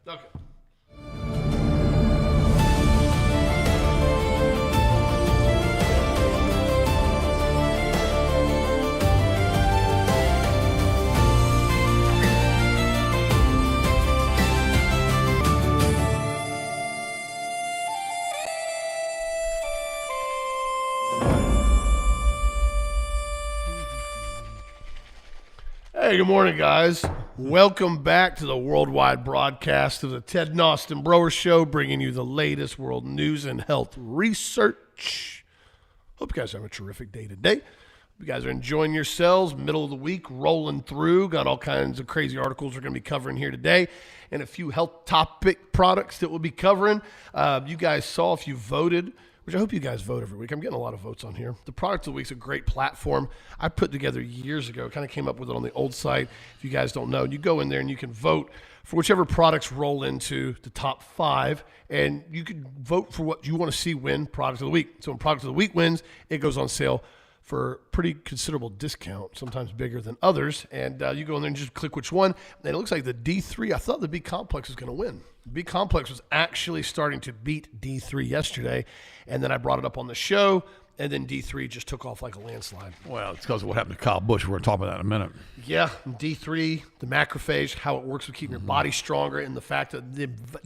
Okay. Hey, good morning, guys. Welcome back to the worldwide broadcast of the Ted and Austin Brower Show, bringing you the latest world news and health research. Hope you guys are having a terrific day today. Hope you guys are enjoying yourselves. Middle of the week, rolling through. Got all kinds of crazy articles we're going to be covering here today, and a few health topic products that we'll be covering. You guys saw if you voted, which I hope you guys vote every week. I'm getting a lot of votes on here. The Product of the Week's a great platform I put together years ago. Kind of came up with it on the old site. If you guys don't know, you go in there and you can vote for whichever products roll into the top 5, and you can vote for what you want to see win Product of the Week. So when Product of the Week wins, it goes on sale for pretty considerable discount, sometimes bigger than others. And you go in there and just click which one. And it looks like the D3, I thought the B complex was going to win. B complex was actually starting to beat D3 yesterday. And then I brought it up on the show. And then D3 just took off like a landslide. Well, it's because of what happened to Kyle Busch. We're going to talk about that in a minute. Yeah, D3, the macrophage, how it works with keeping your body stronger, and the fact that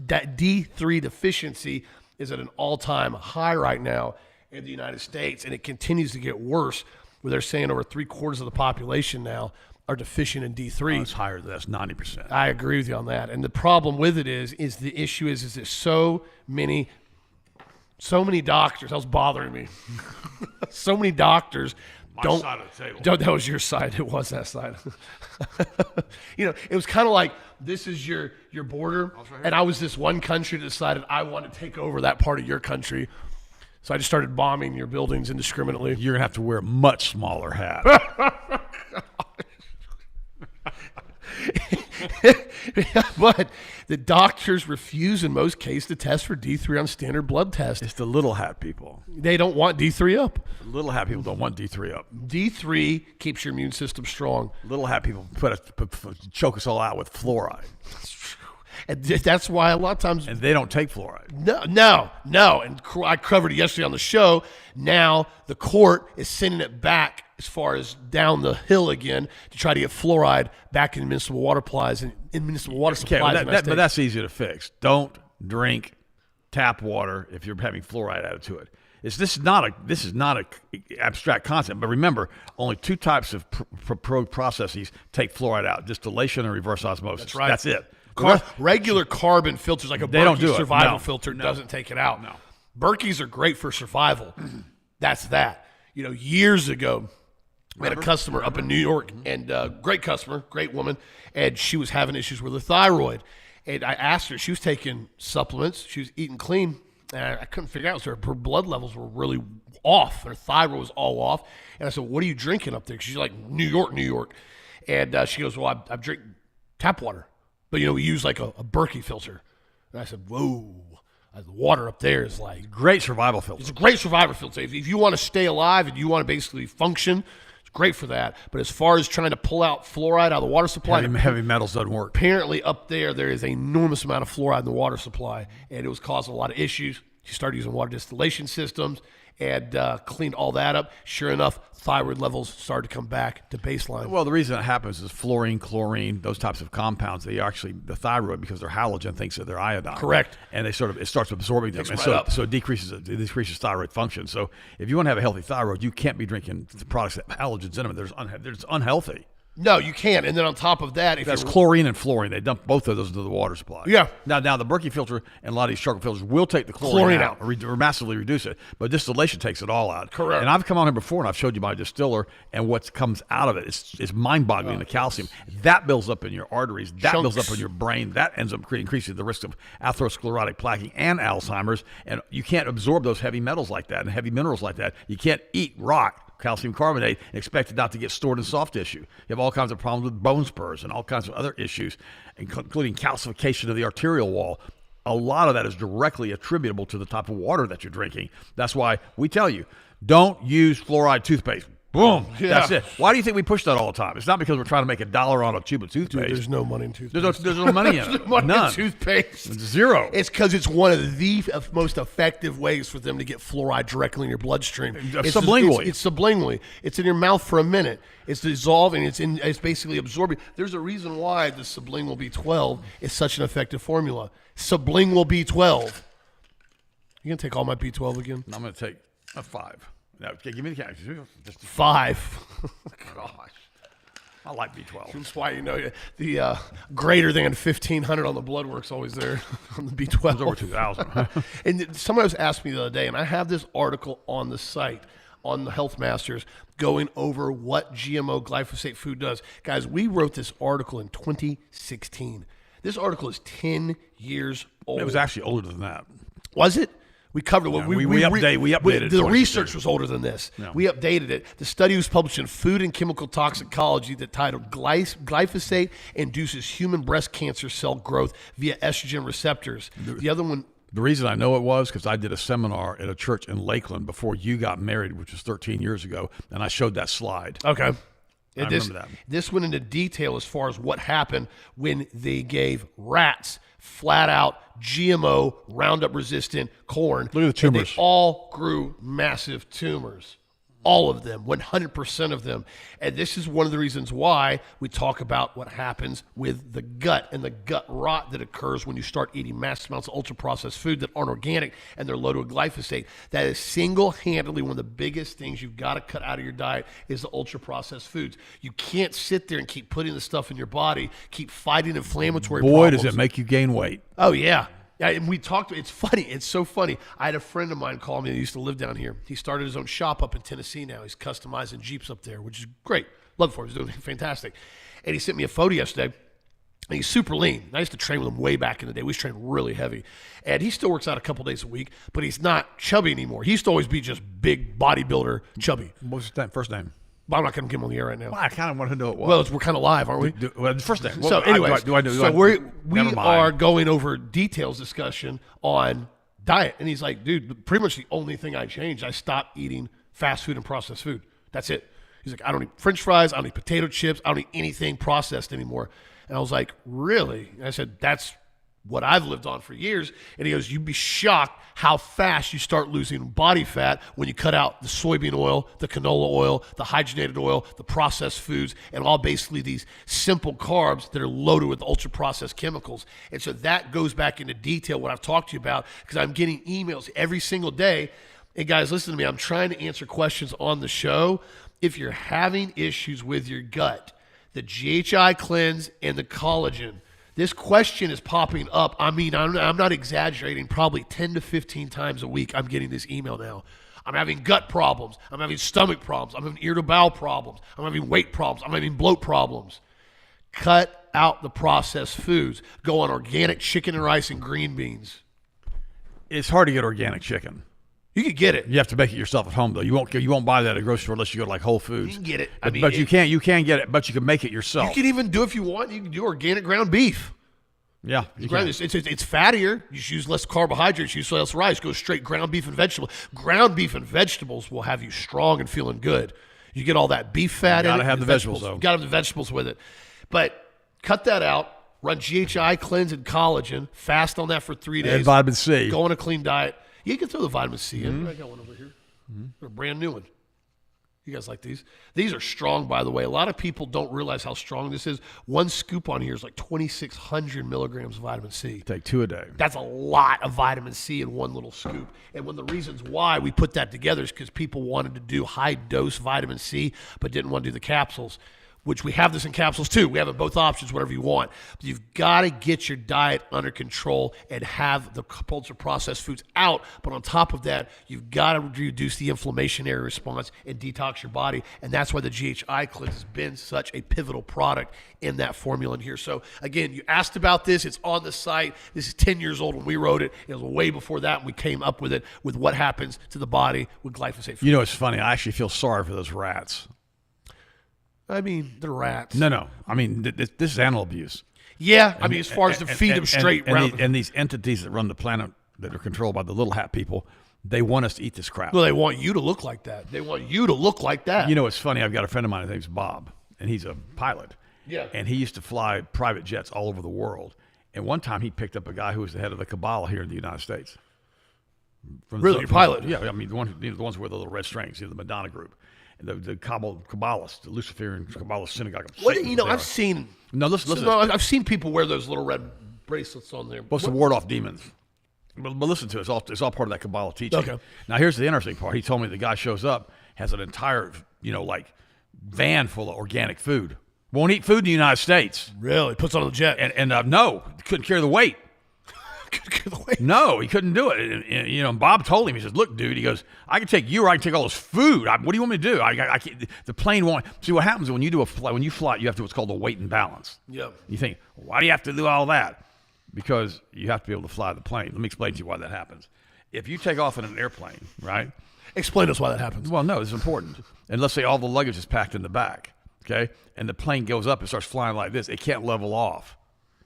that D3 deficiency is at an all-time high right now in the United States, and it continues to get worse, where they're saying over 3/4 of the population now are deficient in D3. Oh, it's higher than that's 90%. I agree with you on that. And the problem with it is the issue is there's so many doctors. That was bothering me. So many doctors My side of the table. that was your side. It was that side. It was kind of like this is your border, and I was this one country that decided I want to take over that part of your country. So I just started bombing your buildings indiscriminately. You're going to have to wear a much smaller hat. But the doctors refuse in most cases to test for D3 on standard blood tests. It's the little hat people. They don't want D3 up. Little hat people don't want D3 up. D3 keeps your immune system strong. Little hat people choke us all out with fluoride. And that's why a lot of times... And they don't take fluoride. No. And I covered it yesterday on the show. Now the court is sending it back as far as down the hill again to try to get fluoride back in municipal water supplies and in municipal water supplies. But that's easy to fix. Don't drink tap water if you're having fluoride added to it. This is not a abstract concept. But remember, only 2 types of processes take fluoride out: distillation and reverse osmosis. That's right. That's it. Regular carbon filters like a Berkey survival filter doesn't take it out. No. Berkeys are great for survival. That's that. Years ago, we had a customer up in New York, and great customer, great woman, and she was having issues with her thyroid. And I asked her, she was taking supplements, she was eating clean, and I couldn't figure out. So her blood levels were really off. Her thyroid was all off. And I said, what are you drinking up there? She's like, New York. And she goes, well, I drink tap water. But, we use like a Berkey filter. And I said, whoa, the water up there is like... Great survival filter. It's a great survival filter. If you want to stay alive and you want to basically function, it's great for that. But as far as trying to pull out fluoride out of the water supply... Heavy metals doesn't work. Apparently up there is an enormous amount of fluoride in the water supply, and it was causing a lot of issues. She started using water distillation systems and cleaned all that up. Sure enough, thyroid levels started to come back to baseline. Well, the reason that happens is fluorine, chlorine, those types of compounds, the thyroid, because their halogen thinks that they're iodine. Correct. And it starts absorbing them. And so it decreases thyroid function. So if you want to have a healthy thyroid, you can't be drinking products that have halogens in them. They're unhealthy. No, you can't. And then on top of that, that's chlorine and fluorine. They dump both of those into the water supply. Yeah. Now the Berkey filter and a lot of these charcoal filters will take the chlorine out or massively reduce it, but distillation takes it all out. Correct. And I've come on here before and I've showed you my distiller and what comes out of it. It's mind-boggling, the calcium. That builds up in your arteries. That builds up in your brain. That ends up increasing the risk of atherosclerotic plaque and Alzheimer's. And you can't absorb those heavy metals like that and heavy minerals like that. You can't eat rock, calcium carbonate, and expect it not to get stored in soft tissue. You have all kinds of problems with bone spurs and all kinds of other issues, including calcification of the arterial wall. A lot of that is directly attributable to the type of water that you're drinking. That's why we tell you, don't use fluoride toothpaste. Boom. Yeah. That's it. Why do you think we push that all the time? It's not because we're trying to make $1 on a tube of toothpaste. There's no money in toothpaste. There's no money in it. Money None. in toothpaste. It's zero. It's because it's one of the most effective ways for them to get fluoride directly in your bloodstream. Sublingually. It's sublingually. It's in your mouth for a minute. It's dissolving. It's basically absorbing. There's a reason why the sublingual B12 is such an effective formula. Sublingual B12. You gonna take all my B12 again? I'm going to take a 5. No, okay, give me the cash. Just 5. gosh. I like B12. That's why the greater than 1,500 on the blood work's always there on the B12. It's over 2,000. And somebody was asking me the other day, and I have this article on the site on the Health Masters going over what GMO glyphosate food does. Guys, we wrote this article in 2016. This article is 10 years old. It was actually older than that. Was it? We covered it. Yeah, we updated The it. research was older than this. Yeah. We updated it. The study was published in Food and Chemical Toxicology that titled Glyphosate Induces Human Breast Cancer Cell Growth via Estrogen Receptors. The other one... The reason I know it was because I did a seminar at a church in Lakeland before you got married, which was 13 years ago, and I showed that slide. Okay. I remember that. This went into detail as far as what happened when they gave rats flat out GMO Roundup resistant corn. Look at the tumors. And they all grew massive tumors. All of them, 100% of them. And this is one of the reasons why we talk about what happens with the gut and the gut rot that occurs when you start eating massive amounts of ultra-processed food that aren't organic and they're loaded with glyphosate. That is single-handedly one of the biggest things you've got to cut out of your diet is the ultra-processed foods. You can't sit there and keep putting the stuff in your body, keep fighting inflammatory problems. Boy, does it make you gain weight. Oh, yeah. Yeah, and we talked. It's funny. It's so funny. I had a friend of mine call me that used to live down here. He started his own shop up in Tennessee now. He's customizing Jeeps up there, which is great. Love for him. He's doing fantastic. And he sent me a photo yesterday. And he's super lean. I used to train with him way back in the day. We used to train really heavy. And he still works out a couple days a week, but he's not chubby anymore. He used to always be just big bodybuilder chubby. What's his first name? But I'm not going to give him on the air right now. Well, I kind of want to know what was. Well, we're kind of live, aren't we? Well, the first name. So, anyways, we Never mind. are going over details discussion on diet, and he's like, "Dude, pretty much the only thing I changed, I stopped eating fast food and processed food. That's it." He's like, "I don't eat French fries, I don't eat potato chips, I don't eat anything processed anymore." And I was like, "Really?" And I said, "That's what I've lived on for years." And he goes, "You'd be shocked how fast you start losing body fat when you cut out the soybean oil, the canola oil, the hydrogenated oil, the processed foods, and all basically these simple carbs that are loaded with ultra-processed chemicals." And so that goes back into detail what I've talked to you about, because I'm getting emails every single day. And guys, listen to me. I'm trying to answer questions on the show. If you're having issues with your gut, the GHI cleanse and the collagen, this question is popping up. I mean, I'm not exaggerating. Probably 10 to 15 times a week, I'm getting this email now. I'm having gut problems. I'm having stomach problems. I'm having irritable bowel problems. I'm having weight problems. I'm having bloat problems. Cut out the processed foods. Go on organic chicken and rice and green beans. It's hard to get organic chicken. You can get it. You have to make it yourself at home, though. You won't buy that at a grocery store unless you go to like Whole Foods. You can get it. But you can get it. But you can make it yourself. You can even do, if you want, you can do organic ground beef. Yeah, you can. It's fattier. You should use less carbohydrates. You use less rice. Go straight ground beef and vegetables. Ground beef and vegetables will have you strong and feeling good. You get all that beef fat in it. You gotta have the vegetables, though. You gotta have the vegetables with it. But cut that out. Run GHI cleanse and collagen. Fast on that for 3 days. And vitamin C. Go on a clean diet. You can throw the vitamin C in. I got one over here. A brand new one. You guys like these? These are strong, by the way. A lot of people don't realize how strong this is. One scoop on here is like 2,600 milligrams of vitamin C. Take 2 a day. That's a lot of vitamin C in one little scoop. And one of the reasons why we put that together is because people wanted to do high-dose vitamin C but didn't want to do the capsules, which we have this in capsules too. We have it both options, whatever you want. But you've got to get your diet under control and have the ultra-processed foods out. But on top of that, you've got to reduce the inflammatory response and detox your body. And that's why the GHI cleanse has been such a pivotal product in that formula in here. So again, you asked about this. It's on the site. This is 10 years old when we wrote it. It was way before that when we came up with it, with what happens to the body with glyphosate. You know, it's funny. I actually feel sorry for those rats. I mean, they're rats. No. I mean, this is animal abuse. Yeah, I mean, as far as to feed them straight. And these entities that run the planet that are controlled by the little hat people, They want us to eat this crap. Well, they want you to look like that. They want you to look like that. You know, it's funny. I've got a friend of mine. His name's Bob, and he's a pilot. Yeah. And he used to fly private jets all over the world. And one time he picked up a guy who was the head of the Kabbalah here in the United States. Really, your pilot? Yeah, I mean, the ones with the little red strings, the Madonna group. And the Kabbalists, the Luciferian Kabbalah synagogue. What, you know, I've seen... No, listen. No, I've seen people wear those little red bracelets on there. Supposed to ward off demons. But listen to it. It's all part of that Kabbalah teaching. Okay. Now, here's the interesting part. He told me the guy shows up, has an entire, van full of organic food. Won't eat food in the United States. Really? Puts on the jet. And no, couldn't carry the weight. No, he couldn't do it. And Bob told him, he says, look, dude, he goes, I can take you or I can take all this food. What do you want me to do? I can't, the plane won't. See, what happens when you when you fly, you have to do what's called a weight and balance. Yeah. You think, why do you have to do all that? Because you have to be able to fly the plane. Let me explain to you why that happens. If you take off in an airplane, right? Explain to us why that happens. Well, no, it's important. And let's say all the luggage is packed in the back, okay? And the plane goes up and starts flying like this. It can't level off.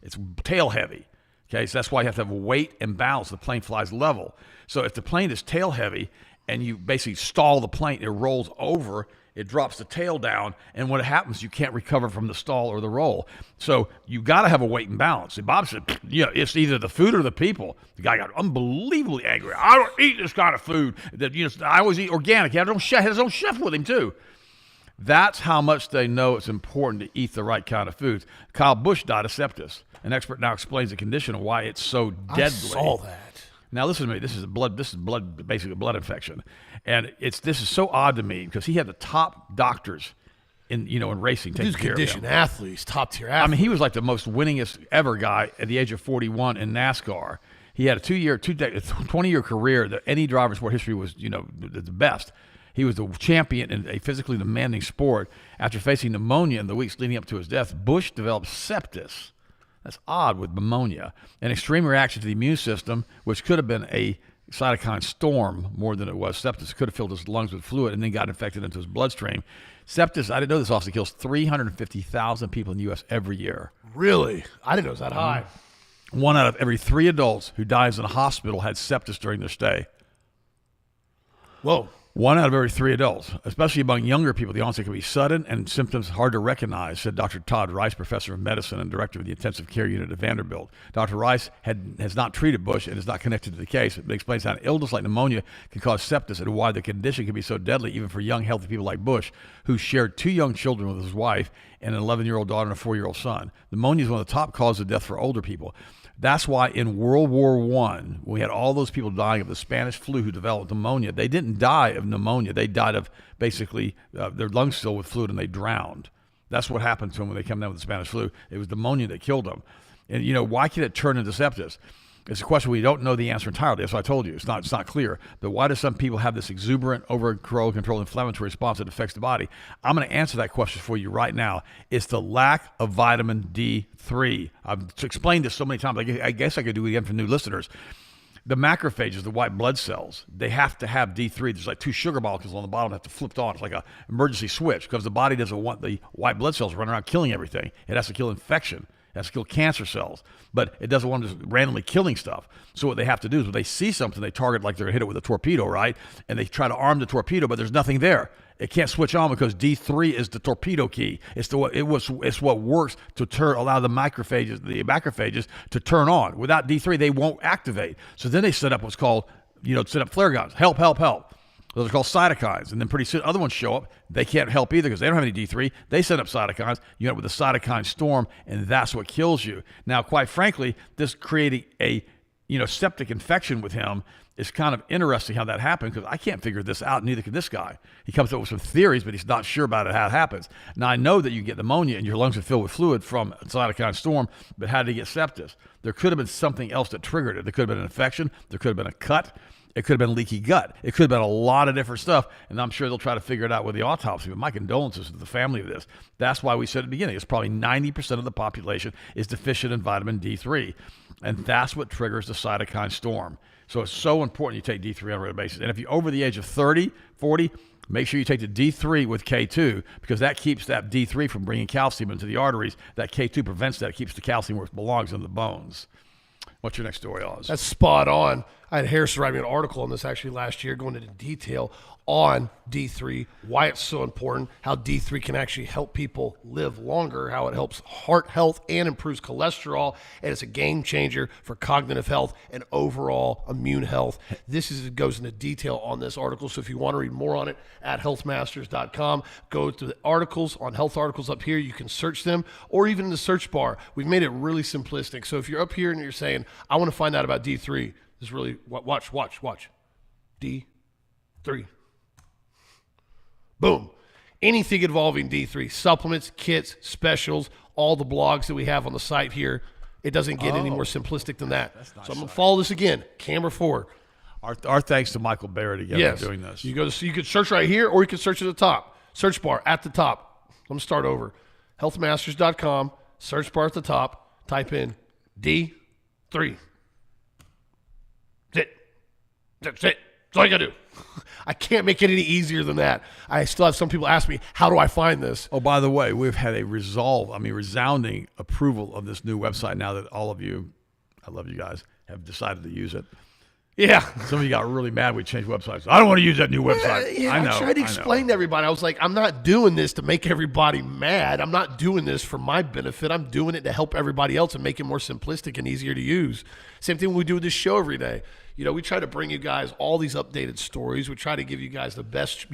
It's tail heavy, okay? So that's why you have to have a weight and balance. The plane flies level. So if the plane is tail heavy and you basically stall the plane, it rolls over, it drops the tail down, and when it happens, you can't recover from the stall or the roll. So you got to have a weight and balance. And Bob said, it's either the food or the people. The guy got unbelievably angry. I don't eat this kind of food. I always eat organic. He had his own chef with him, too. That's how much they know it's important to eat the right kind of foods. Kyle Busch died of sepsis. An expert now explains the condition and why it's so deadly. I saw that. Now listen to me. This is blood, basically a blood infection, and this is so odd to me because he had the top doctors in racing taking care of him. Conditioned athletes, top tier athletes. I mean, he was like the most winningest ever guy at the age of 41 in NASCAR. He had a 20-year career that any driver in sport history was the best. He was the champion in a physically demanding sport. After facing pneumonia in the weeks leading up to his death, Busch developed sepsis. That's odd with pneumonia. An extreme reaction to the immune system, which could have been a cytokine storm more than it was sepsis. It could have filled his lungs with fluid and then got infected into his bloodstream. Sepsis, I didn't know this, also kills 350,000 people in the U.S. every year. Really? I didn't know it was that high. 1 out of every 3 adults who dies in a hospital had sepsis during their stay. Whoa. 1 out of every 3 adults, especially among younger people, the onset can be sudden and symptoms hard to recognize, said Dr. Todd Rice, professor of medicine and director of the intensive care unit at Vanderbilt. Dr. Rice has not treated Busch and is not connected to the case. It explains how an illness like pneumonia can cause sepsis and why the condition can be so deadly even for young, healthy people like Busch, who shared 2 young children with his wife and an 11-year-old daughter and a 4-year-old son. Pneumonia is one of the top causes of death for older people. That's why in World War I, we had all those people dying of the Spanish flu who developed pneumonia. They didn't die of pneumonia. They died of basically their lungs filled with fluid and they drowned. That's what happened to them when they came down with the Spanish flu. It was pneumonia that killed them. And, why can it turn into sepsis? It's a question we don't know the answer entirely. That's what I told you. It's not clear. But why do some people have this exuberant, over-controlled inflammatory response that affects the body? I'm going to answer that question for you right now. It's the lack of vitamin D3. I've explained this so many times. I guess I could do it again for new listeners. The macrophages, the white blood cells, they have to have D3. There's like 2 sugar molecules on the bottom that have to flip on. It's like an emergency switch because the body doesn't want the white blood cells running around killing everything. It has to kill infection. It has to kill cancer cells, but it doesn't want them just randomly killing stuff. So what they have to do is when they see something, they target like they're going to hit it with a torpedo, right? And they try to arm the torpedo, but there's nothing there. It can't switch on because D3 is the torpedo key. It's what works to allow the macrophages to turn on. Without D3, they won't activate. So then they set up what's called, set up flare guns. Help, help, help. Those are called cytokines. And then pretty soon other ones show up. They can't help either because they don't have any D3. They set up cytokines. You end up with a cytokine storm, and that's what kills you. Now, quite frankly, this creating a septic infection with him is kind of interesting how that happened because I can't figure this out, neither can this guy. He comes up with some theories, but he's not sure about how it happens. Now, I know that you get pneumonia and your lungs are filled with fluid from a cytokine storm, but how did he get sepsis? There could have been something else that triggered it. There could have been an infection. There could have been a cut. It could have been leaky gut. It could have been a lot of different stuff, and I'm sure they'll try to figure it out with the autopsy. But my condolences to the family of this. That's why we said at the beginning, it's probably 90% of the population is deficient in vitamin D3, and that's what triggers the cytokine storm. So it's so important you take D3 on a regular basis. And if you're over the age of 30, 40, make sure you take the D3 with K2 because that keeps that D3 from bringing calcium into the arteries. That K2 prevents that. It keeps the calcium where it belongs in the bones. What's your next story, Oz? That's spot on. I had Harris write me an article on this actually last year, going into detail on D3, why it's so important, how D3 can actually help people live longer, how it helps heart health and improves cholesterol, and it's a game changer for cognitive health and overall immune health. Goes into detail on this article, so if you want to read more on it, at healthmasters.com, go to the articles on health articles up here. You can search them, or even in the search bar. We've made it really simplistic. So if you're up here and you're saying, I want to find out about D3, this is really, watch. D3. Boom. Anything involving D3, supplements, kits, specials, all the blogs that we have on the site here. It doesn't get any more simplistic than that. Nice. So I'm going to follow this again. Camera 4. Our thanks to Michael Barrett again for doing this. You can search right here, or you can search at the top. Search bar at the top. I'm going to start over. Healthmasters.com, search bar at the top. Type in D3. That's it. That's all you got to do. I can't make it any easier than that. I still have some people ask me, how do I find this? Oh, by the way, we've had a resounding approval of this new website now that all of you, I love you guys, have decided to use it. Yeah. Some of you got really mad we changed websites. I don't want to use that new website. Yeah, I tried to explain to everybody. I was like, I'm not doing this to make everybody mad. I'm not doing this for my benefit. I'm doing it to help everybody else and make it more simplistic and easier to use. Same thing when we do with this show every day. We try to bring you guys all these updated stories. We try to give you guys the best,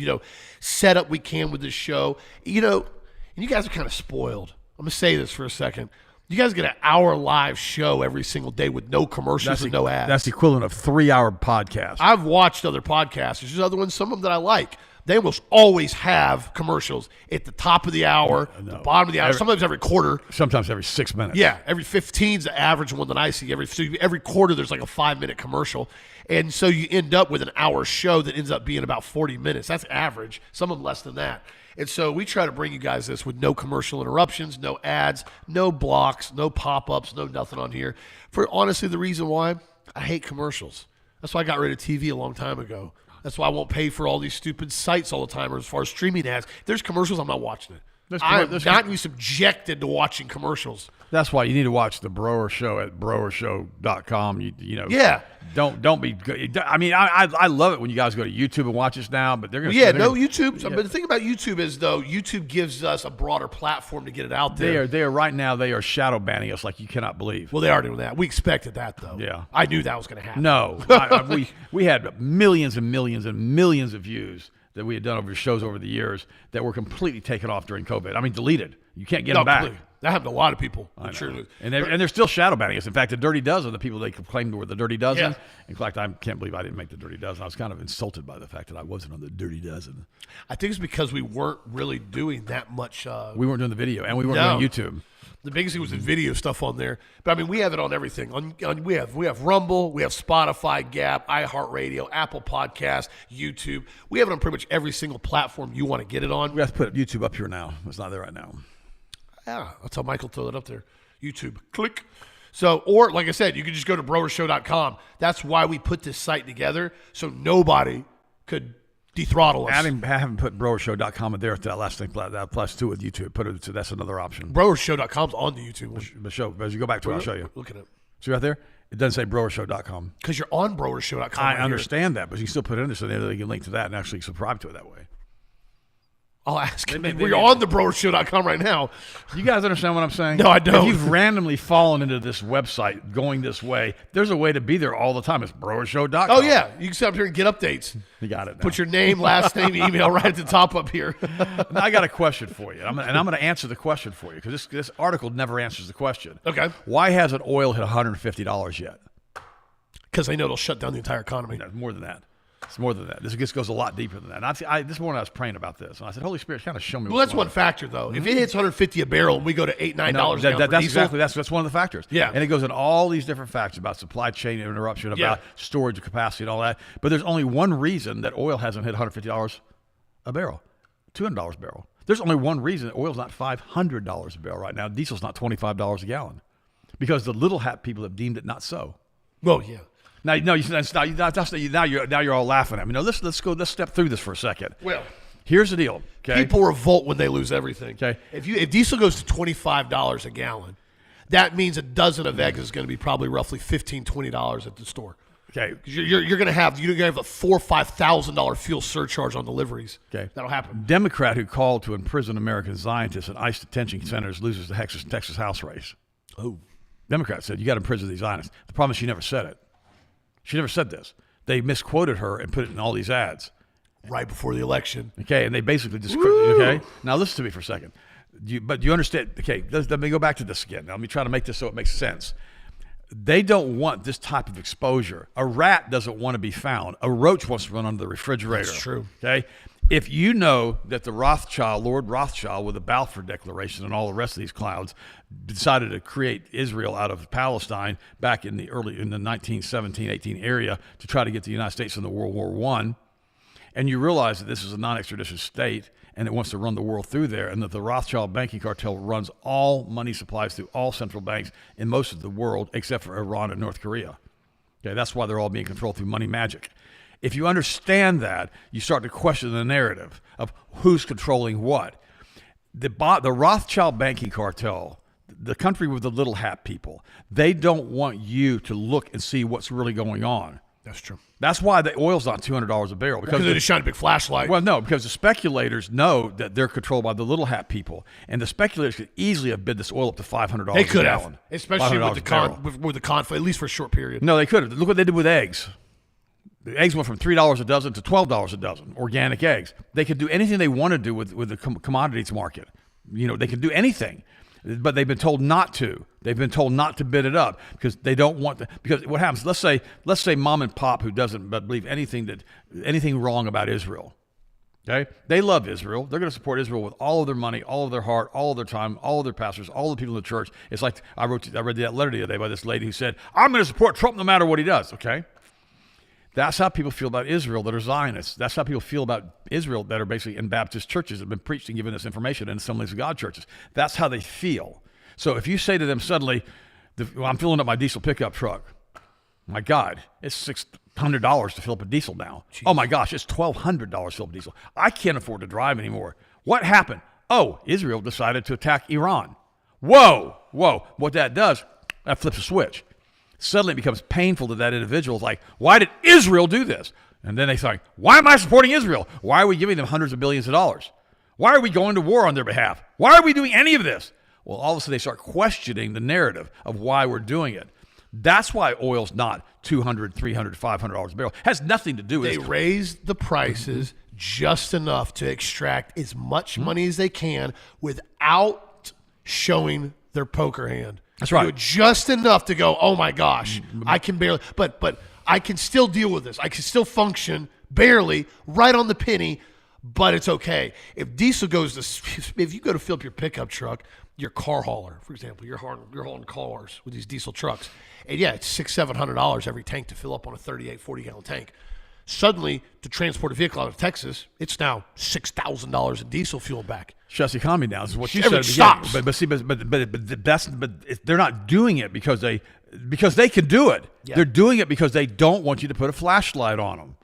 setup we can with this show. And you guys are kind of spoiled. I'm going to say this for a second. You guys get an hour live show every single day with no commercials and no ads. That's the equivalent of 3-hour podcast. I've watched other podcasts. There's other ones, some of them that I like. They will always have commercials at the top of the hour, the bottom of the hour, sometimes every quarter. Sometimes every 6 minutes. Yeah, every 15 is the average one that I see. Every quarter there's like a 5-minute commercial. And so you end up with an hour show that ends up being about 40 minutes. That's average. Some of them less than that. And so we try to bring you guys this with no commercial interruptions, no ads, no blocks, no pop-ups, no nothing on here. For honestly, the reason why I hate commercials. That's why I got rid of TV a long time ago. That's why I won't pay for all these stupid sites all the time, or as far as streaming ads. If there's commercials, I'm not watching it. I'm not going to be subjected to watching commercials. That's why you need to watch the Broer Show at broershow.com. Yeah. Don't be good. I mean, I love it when you guys go to YouTube and watch us now, but they're going to YouTube. But the thing about YouTube is, though, YouTube gives us a broader platform to get it out there. They are right now. They are shadow banning us like you cannot believe. Well, they are doing that. We expected that, though. Yeah, I knew that was going to happen. No, we had millions and millions and millions of views that we had done over shows over the years that were completely taken off during COVID. I mean, deleted. You can't get them back. Completely. That happened to a lot of people. Sure. And they're still shadow banning us. In fact, the Dirty Dozen, the people they claimed were the Dirty Dozen. Yeah. In fact, I can't believe I didn't make the Dirty Dozen. I was kind of insulted by the fact that I wasn't on the Dirty Dozen. I think it's because we weren't really doing that much. We weren't doing the video, and we weren't doing YouTube. The biggest thing was the video stuff on there. But, I mean, we have it on everything. We have Rumble, we have Spotify, Gap, iHeartRadio, Apple Podcasts, YouTube. We have it on pretty much every single platform you want to get it on. We have to put YouTube up here now. It's not there right now. Yeah, I'll tell Michael to throw that up there. YouTube. Click. So, or like I said, you can just go to broershow.com. That's why we put this site together, so nobody could dethrottle us. I haven't put broershow.com there. That last thing, that plus two with YouTube. Put it. So that's another option. Broershow.com's on the YouTube. But as you go back to it, I'll show you. Look at it. See right there? It doesn't say broershow.com. Because you're on broershow.com. I understand that, but you still put it in there so they can link to that and actually subscribe to it that way. I'll ask him. We're on the broershow.com right now. You guys understand what I'm saying? No, I don't. If you've randomly fallen into this website going this way, there's a way to be there all the time. It's broershow.com. Oh, yeah. You can sit up here and get updates. You got it now. Put your name, last name, email right at the top up here. Now, I got a question for you, and I'm going to answer the question for you because this article never answers the question. Okay. Why hasn't oil hit $150 yet? Because they know it'll shut down the entire economy. No, more than that. It's more than that. This goes a lot deeper than that. And this morning I was praying about this, and I said, Holy Spirit, kind of show me. Well, that's one factor, though. If it hits 150 a barrel and we go to $8, $9 that's exactly that's one of the factors. Yeah, and it goes in all these different factors about supply chain interruption, about storage capacity, and all that. But there's only one reason that oil hasn't hit $150 a barrel, $200 a barrel. There's only one reason that oil's not $500 a barrel right now. Diesel's not $25 a gallon, because the little hat people have deemed it not so. Well, yeah. Now you're all laughing at me. Now let's step through this for a second. Well, here's the deal. Okay? People revolt when they lose everything. Okay. If diesel goes to $25 a gallon, that means a dozen of eggs is going to be probably roughly $15, $20 at the store. Okay. You're going to have a $4,000 or $5,000 fuel surcharge on deliveries. Okay. That'll happen. Democrat who called to imprison American scientists in ICE detention centers loses the Texas House race. Oh. Democrat said, you got to imprison these scientists. The problem is she never said it. She never said this. They misquoted her and put it in all these ads. Right before the election. Okay, and they basically just, okay? Now listen to me for a second. But you understand, okay, let me go back to this again. Now, let me try to make this so it makes sense. They don't want this type of exposure. A rat doesn't want to be found. A roach wants to run under the refrigerator. That's true. Okay? If you know that the Lord Rothschild, with the Balfour Declaration and all the rest of these clowns, decided to create Israel out of Palestine back in the 1917, 18 area to try to get the United States into World War I, and you realize that this is a non-extradition state and it wants to run the world through there, and that the Rothschild banking cartel runs all money supplies through all central banks in most of the world except for Iran and North Korea. Okay, that's why they're all being controlled through money magic. If you understand that, you start to question the narrative of who's controlling what. The Rothschild banking cartel, the country with the little hat people, they don't want you to look and see what's really going on. That's true. That's why the oil's not $200 a barrel. Because they just shine a big flashlight. Well, no, because the speculators know that they're controlled by the little hat people. And the speculators could easily have bid this oil up to $500 they could a have. gallon. Especially with the conflict, at least for a short period. No, they could have. Look what they did with eggs. The eggs went from $3 a dozen to $12 a dozen, organic eggs. They could do anything they want to do with the commodities market. You know, they can do anything. But they've been told not to. They've been told not to bid it up because they don't want to. Because what happens? Let's say mom and pop who doesn't believe anything wrong about Israel. Okay, they love Israel. They're going to support Israel with all of their money, all of their heart, all of their time, all of their pastors, all the people in the church. It's like I read that letter the other day by this lady who said, "I'm going to support Trump no matter what he does." Okay. That's how people feel about Israel that are Zionists. That's how people feel about Israel that are basically in Baptist churches that have been preached and given this information in Assemblies of God churches. That's how they feel. So if you say to them suddenly, I'm filling up my diesel pickup truck. My God, it's $600 to fill up a diesel now. Jeez. Oh my gosh, it's $1,200 to fill up a diesel. I can't afford to drive anymore. What happened? Oh, Israel decided to attack Iran. Whoa. What that does, that flips a switch. Suddenly it becomes painful to that individual. It's like, why did Israel do this? And then they say, why am I supporting Israel? Why are we giving them hundreds of billions of dollars? Why are we going to war on their behalf? Why are we doing any of this? Well, all of a sudden they start questioning the narrative of why we're doing it. That's why oil's not $200, $300, $500 a barrel. It has nothing to do with it. They raised the prices just enough to extract as much money as they can without showing their poker hand. That's right. Do it just enough to go, oh my gosh, I can barely, but I can still deal with this. I can still function barely, right on the penny, but it's okay. If diesel if you go to fill up your pickup truck, your car hauler, for example, you're hauling cars with these diesel trucks, and yeah, it's $600-700 every tank to fill up on a 38, 40-gallon tank. Suddenly, to transport a vehicle out of Texas, it's now $6,000 in diesel fuel back. Shuts the economy down. This is what you Everything said. stops. But they're not doing it because they can do it. Yeah. They're doing it because they don't want you to put a flashlight on them.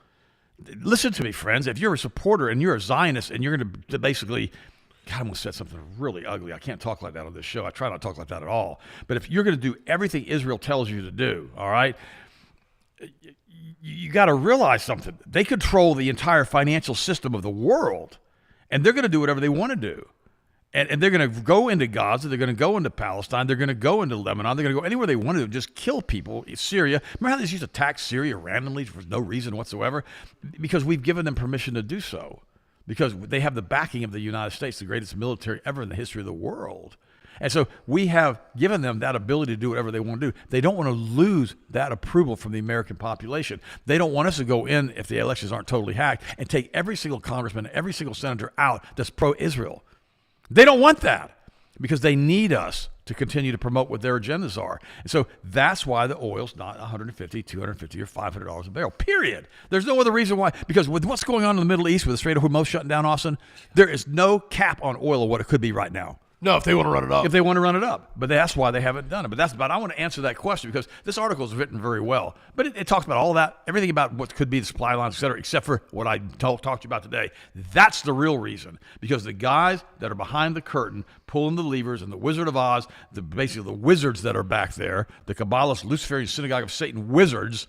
Listen to me, friends. If you're a supporter and you're a Zionist and you're going to basically, God, I almost said something really ugly. I can't talk like that on this show. I try not to talk like that at all. But if you're going to do everything Israel tells you to do, all right, you got to realize something. They control the entire financial system of the world, and they're going to do whatever they want to do. And they're going to go into Gaza. They're going to go into Palestine. They're going to go into Lebanon. They're going to go anywhere they want to, just kill people. Syria. Remember how they used to attack Syria randomly for no reason whatsoever? Because we've given them permission to do so. Because they have the backing of the United States, the greatest military ever in the history of the world. And so we have given them that ability to do whatever they want to do. They don't want to lose that approval from the American population. They don't want us to go in, if the elections aren't totally hacked, and take every single congressman, every single senator out that's pro-Israel. They don't want that because they need us to continue to promote what their agendas are. And so that's why the oil's not $150, $250, or $500 a barrel, period. There's no other reason why. Because with what's going on in the Middle East with the Strait of Hormuz shutting down, Austin, there is no cap on oil of what it could be right now. No, if they want to run it up. If they want to run it up. But that's why they haven't done it. But I want to answer that question because this article is written very well. But it talks about all that, everything about what could be the supply lines, et cetera, except for what I talked to you about today. That's the real reason. Because the guys that are behind the curtain, pulling the levers, and the Wizard of Oz, basically the wizards that are back there, the Kabbalist, Luciferian Synagogue of Satan wizards,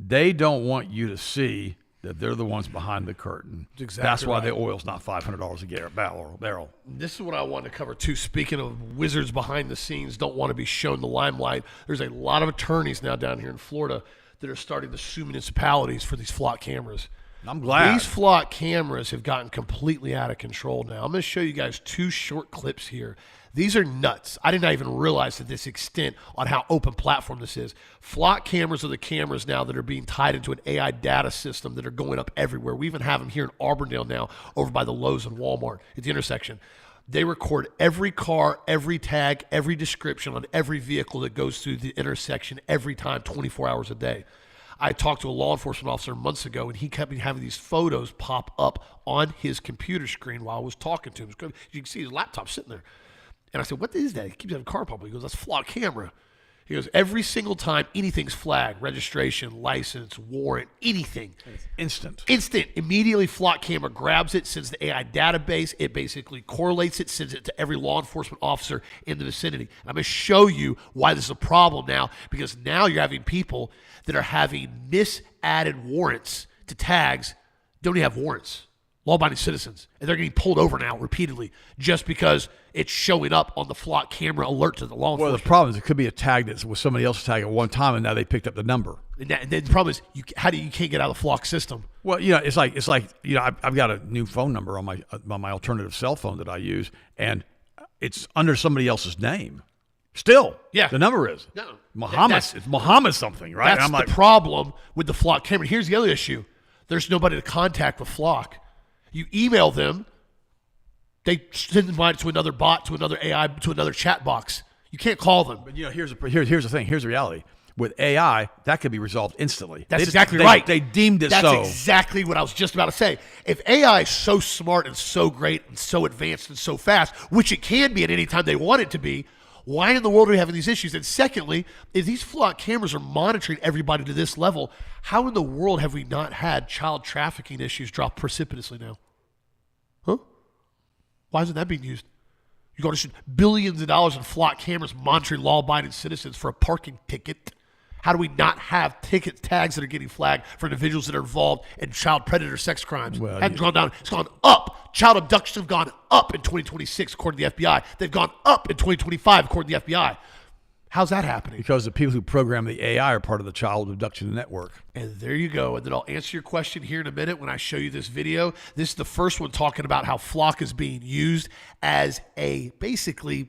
They don't want you to see that they're the ones behind the curtain. Exactly That's why right. the oil's not $500 a barrel. This is what I wanted to cover too. Speaking of wizards behind the scenes, don't want to be shown the limelight. There's a lot of attorneys now down here in Florida that are starting to sue municipalities for these flock cameras. I'm glad. These flock cameras have gotten completely out of control now. I'm going to show you guys 2 short clips here. These are nuts. I did not even realize to this extent on how open platform this is. Flock cameras are the cameras now that are being tied into an AI data system that are going up everywhere. We even have them here in Auburndale now over by the Lowe's and Walmart at the intersection. They record every car, every tag, every description on every vehicle that goes through the intersection every time, 24 hours a day. I talked to a law enforcement officer months ago, and he kept having these photos pop up on his computer screen while I was talking to him. You can see his laptop sitting there. And I said, what is that? He keeps having car pop up. He goes, that's flock camera. He goes, every single time anything's flagged, registration, license, warrant, anything. Instant. Immediately flock camera grabs it, sends the AI database. It basically correlates it, sends it to every law enforcement officer in the vicinity. And I'm going to show you why this is a problem now, because now you're having people that are having misadded warrants to tags, don't even have warrants. Law-abiding citizens, and they're getting pulled over now repeatedly just because it's showing up on the flock camera alert to the law enforcement. Well, the problem is it could be a tag that was somebody else's tag at one time, and now they picked up the number. And then the problem is you can't get out of the flock system. Well, it's like I've got a new phone number on my alternative cell phone that I use, and it's under somebody else's name. Still, Yeah. the number is No. Muhammad. It's Muhammad something, right? That's And I'm the problem with the flock camera. Here's the other issue: there's nobody to contact with flock. You email them, they send them to another bot, to another AI, to another chat box. You can't call them. But here's the thing. Here's the reality. With AI, that could be resolved instantly. That's exactly right. They deemed it That's so. exactly what I was just about to say. If AI is so smart and so great and so advanced and so fast, which it can be at any time they want it to be, why in the world are we having these issues? And secondly, if these flock cameras are monitoring everybody to this level, how in the world have we not had child trafficking issues drop precipitously now? Huh? Why isn't that being used? You're going to shoot billions of dollars in flock cameras monitoring law-abiding citizens for a parking ticket. How do we not have ticket tags that are getting flagged for individuals that are involved in child predator sex crimes? Well, Hasn't gone down. It's gone up. Child abductions have gone up in 2026, according to the FBI. They've gone up in 2025, according to the FBI. How's that happening? Because the people who program the AI are part of the child abduction network. And there you go. And then I'll answer your question here in a minute when I show you this video. This is the first one talking about how flock is being used as basically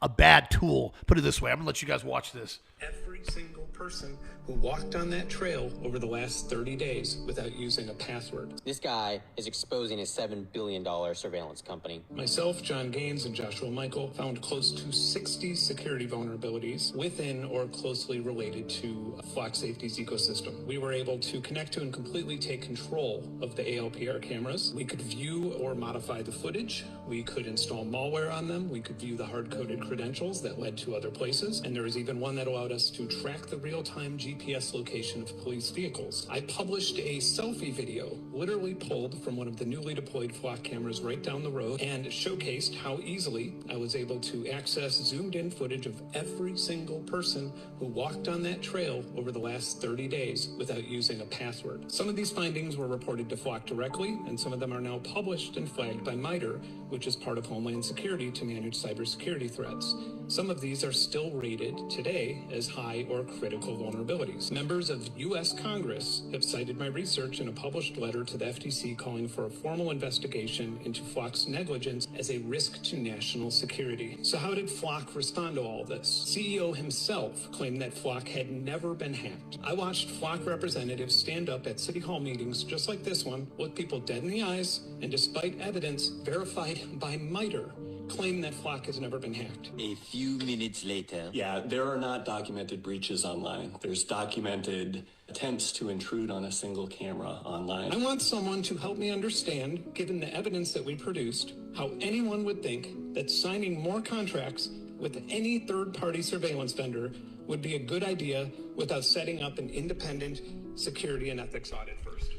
a bad tool. Put it this way. I'm going to let you guys watch this. Every single person who walked on that trail over the last 30 days without using a password. This guy is exposing a $7 billion surveillance company. Myself, John Gaines, and Joshua Michael found close to 60 security vulnerabilities within or closely related to Flock Safety's ecosystem. We were able to connect to and completely take control of the ALPR cameras. We could view or modify the footage. We could install malware on them. We could view the hard-coded credentials that led to other places. And there was even one that allowed us to track the real-time GPS location of police vehicles. I published a selfie video, literally pulled from one of the newly deployed flock cameras right down the road, and showcased how easily I was able to access zoomed-in footage of every single person who walked on that trail over the last 30 days without using a password. Some of these findings were reported to Flock directly, and some of them are now published and flagged by MITRE, which is part of Homeland Security to manage cybersecurity threats. Some of these are still rated today as high or critical vulnerabilities. Members of U.S. Congress have cited my research in a published letter to the FTC calling for a formal investigation into Flock's negligence as a risk to national security. So how did Flock respond to all this? CEO himself claimed that Flock had never been hacked. I watched Flock representatives stand up at City Hall meetings just like this one, look people dead in the eyes, and despite evidence verified by MITRE, claim that Flock has never been hacked. A few minutes later. Yeah, there are not documented breaches online. There's documented attempts to intrude on a single camera online. I want someone to help me understand, given the evidence that we produced, how anyone would think that signing more contracts with any third-party surveillance vendor would be a good idea without setting up an independent security and ethics audit first.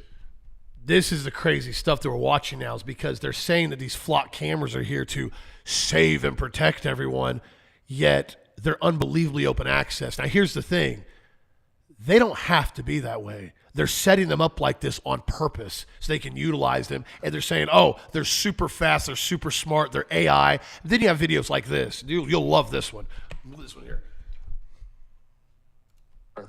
This is the crazy stuff that we're watching now, is because they're saying that these flock cameras are here to save and protect everyone, yet they're unbelievably open access. Now, here's the thing. They don't have to be that way. They're setting them up like this on purpose so they can utilize them. And they're saying, oh, they're super fast, they're super smart, they're AI. Then you have videos like this. You'll love this one. This one here.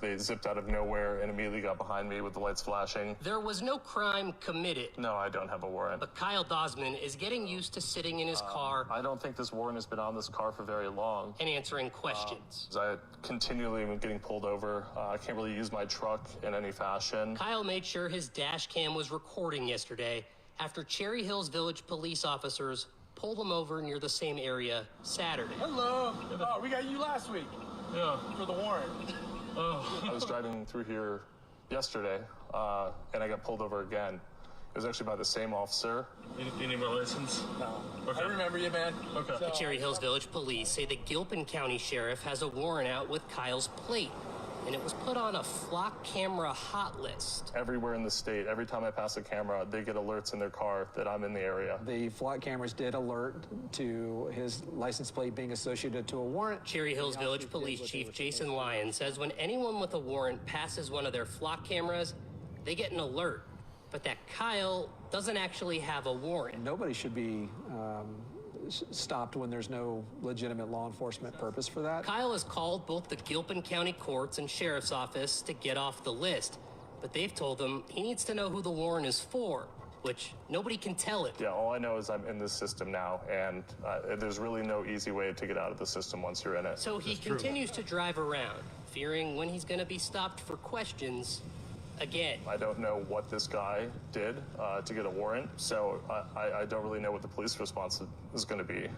They zipped out of nowhere and immediately got behind me with the lights flashing. There was no crime committed. No, I don't have a warrant. But Kyle Dosman is getting used to sitting in his car I don't think this warrant has been on this car for very long. and answering questions. I continually am getting pulled over. I can't really use my truck in any fashion. Kyle made sure his dash cam was recording yesterday after Cherry Hills Village police officers pulled him over near the same area Saturday. Hello. Oh, we got you last week. Yeah. For the warrant. I was driving through here yesterday, and I got pulled over again. It was actually by the same officer. You need my license? No. Okay. I remember you, man. Okay. The Cherry Hills Village police say the Gilpin County Sheriff has a warrant out with Kyle's plate, and it was put on a flock camera hot list. Everywhere in the state, every time I pass a camera, they get alerts in their car that I'm in the area. The flock cameras did alert to his license plate being associated to a warrant. Cherry Hills Village Police Chief Jason Lyon says when anyone with a warrant passes one of their flock cameras, they get an alert. But that Kyle doesn't actually have a warrant. Nobody should be stopped when there's no legitimate law enforcement purpose for that. Kyle has called both the Gilpin County Courts and Sheriff's Office to get off the list, but they've told him he needs to know who the warrant is for, which nobody can tell it. Yeah, all I know is I'm in this system now, and there's really no easy way to get out of the system once you're in it. So he continues to drive around, fearing when he's going to be stopped for questions again. I don't know what this guy did to get a warrant, so I don't really know what the police response is going to be.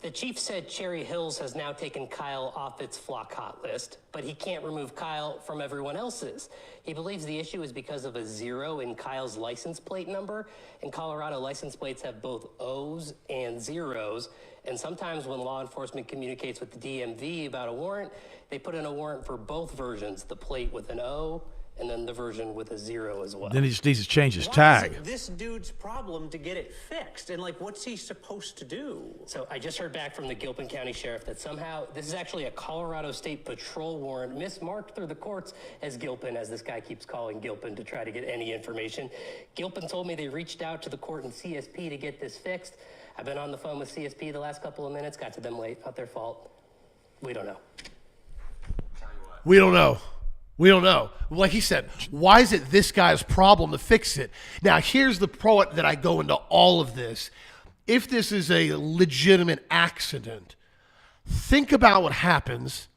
The chief said Cherry Hills has now taken Kyle off its flock hot list, but he can't remove Kyle from everyone else's. He believes the issue is because of a 0 in Kyle's license plate number. In Colorado, license plates have both O's and zeros, and sometimes when law enforcement communicates with the DMV about a warrant, they put in a warrant for both versions, the plate with an O and then the version with a 0 as well. Then he just needs to change his Why tag. is it this dude's problem to get it fixed? And like, what's he supposed to do? So I just heard back from the Gilpin County Sheriff that somehow this is actually a Colorado State Patrol warrant mismarked through the courts as Gilpin, as this guy keeps calling Gilpin to try to get any information. Gilpin told me they reached out to the court and CSP to get this fixed. I've been on the phone with CSP the last couple of minutes, got to them late, not their fault. We don't know. We don't know. We don't know. Like he said, why is it this guy's problem to fix it? Now, here's the pro that I go into all of this. If this is a legitimate accident, think about what happens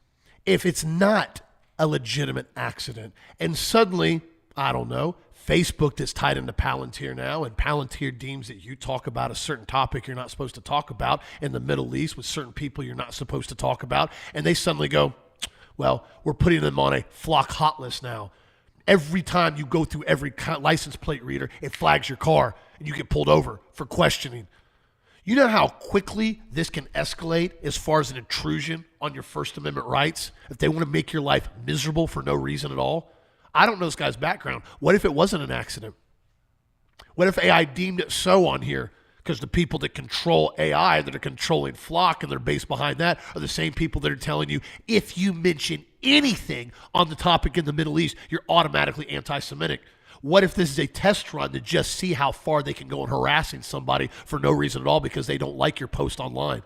if it's not a legitimate accident. And suddenly, I don't know, Facebook that's tied into Palantir now, and Palantir deems that you talk about a certain topic you're not supposed to talk about in the Middle East with certain people you're not supposed to talk about, and they suddenly go, well, we're putting them on a flock hot list now. Every time you go through every license plate reader, it flags your car and you get pulled over for questioning. You know how quickly this can escalate as far as an intrusion on your First Amendment rights if they want to make your life miserable for no reason at all? I don't know this guy's background. What if it wasn't an accident? What if AI deemed it so on here? Because the people that control AI, that are controlling Flock, and they're based behind that, are the same people that are telling you if you mention anything on the topic in the Middle East, you're automatically anti-Semitic. What if this is a test run to just see how far they can go in harassing somebody for no reason at all because they don't like your post online?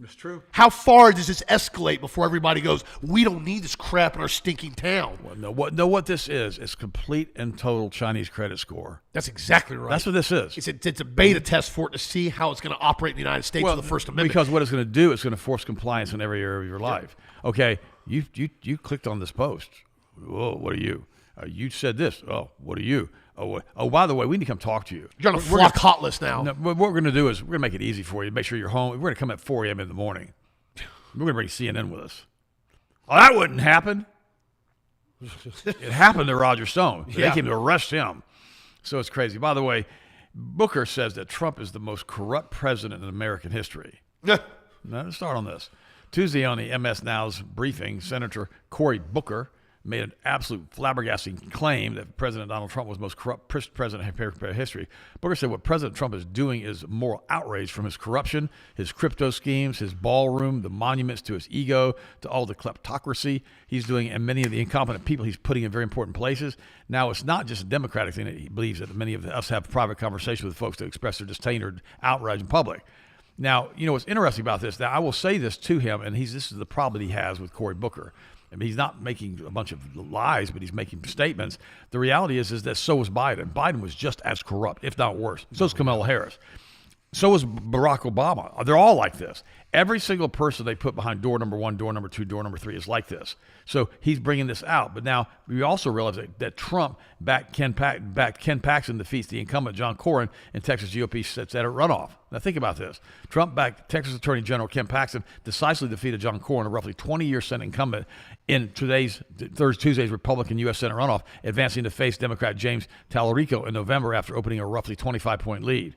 It's true. How far does this escalate before everybody goes, we don't need this crap in our stinking town? Well, what this is? It's complete and total Chinese credit score. That's exactly right. That's what this is. It's a beta test for it to see how it's going to operate in the United States with the First Amendment. Because what it's going to do, it's going to force compliance in every area of your life. Okay, you clicked on this post. Whoa, what are you? You said this. Oh, what are you? Oh, by the way, we need to come talk to you. You're on a flock hot list now. No, what we're going to do is we're going to make it easy for you. Make sure you're home. We're going to come at 4 a.m. in the morning. We're going to bring CNN with us. Oh, that wouldn't happen. It happened to Roger Stone. They came to arrest him. So it's crazy. By the way, Booker says that Trump is the most corrupt president in American history. Now, let's start on this. Tuesday on the MS Now's briefing, Senator Cory Booker made an absolute flabbergasting claim that President Donald Trump was the most corrupt president in history. Booker said what President Trump is doing is moral outrage, from his corruption, his crypto schemes, his ballroom, the monuments to his ego, to all the kleptocracy he's doing, and many of the incompetent people he's putting in very important places. Now, it's not just a Democratic thing that he believes that many of us have private conversations with folks to express their disdain or outrage in public. Now, what's interesting about this, now I will say this to him, and this is the problem he has with Cory Booker. I mean, he's not making a bunch of lies, but he's making statements. The reality is that so was Biden. Biden was just as corrupt, if not worse. So is Kamala Harris. So was Barack Obama. They're all like this. Every single person they put behind door number 1, door number 2, door number 3 is like this. So he's bringing this out. But now we also realize that Trump backed Ken Paxton defeats the incumbent John Cornyn in Texas GOP Senate runoff. Now think about this. Trump backed Texas Attorney General Ken Paxton decisively defeated John Cornyn, a roughly 20-year Senate incumbent, in Tuesday's Republican U.S. Senate runoff, advancing to face Democrat James Talarico in November after opening a roughly 25-point lead.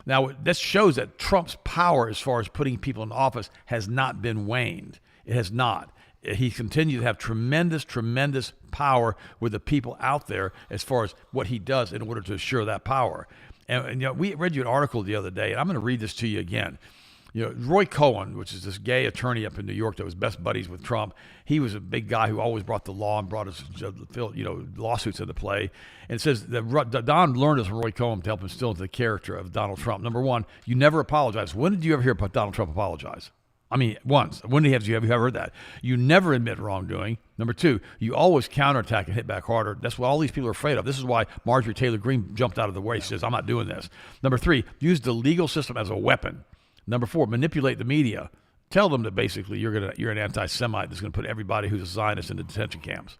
Now, this shows that Trump's power as far as putting people in office has not been waned. It has not. He continues to have tremendous, tremendous power with the people out there as far as what he does in order to assure that power. And we read you an article the other day, and I'm going to read this to you again. Roy Cohen, which is this gay attorney up in New York that was best buddies with Trump, he was a big guy who always brought the law and brought his lawsuits into play. And it says that Don learned this from Roy Cohen to help instill into the character of Donald Trump. Number one, you never apologize. When did you ever hear Donald Trump apologize? I mean, once. When have you ever heard that? You never admit wrongdoing. Number two, you always counterattack and hit back harder. That's what all these people are afraid of. This is why Marjorie Taylor Greene jumped out of the way. She says, I'm not doing this. Number three, use the legal system as a weapon. Number four, manipulate the media. Tell them that basically you're an anti-Semite that's going to put everybody who's a Zionist into detention camps.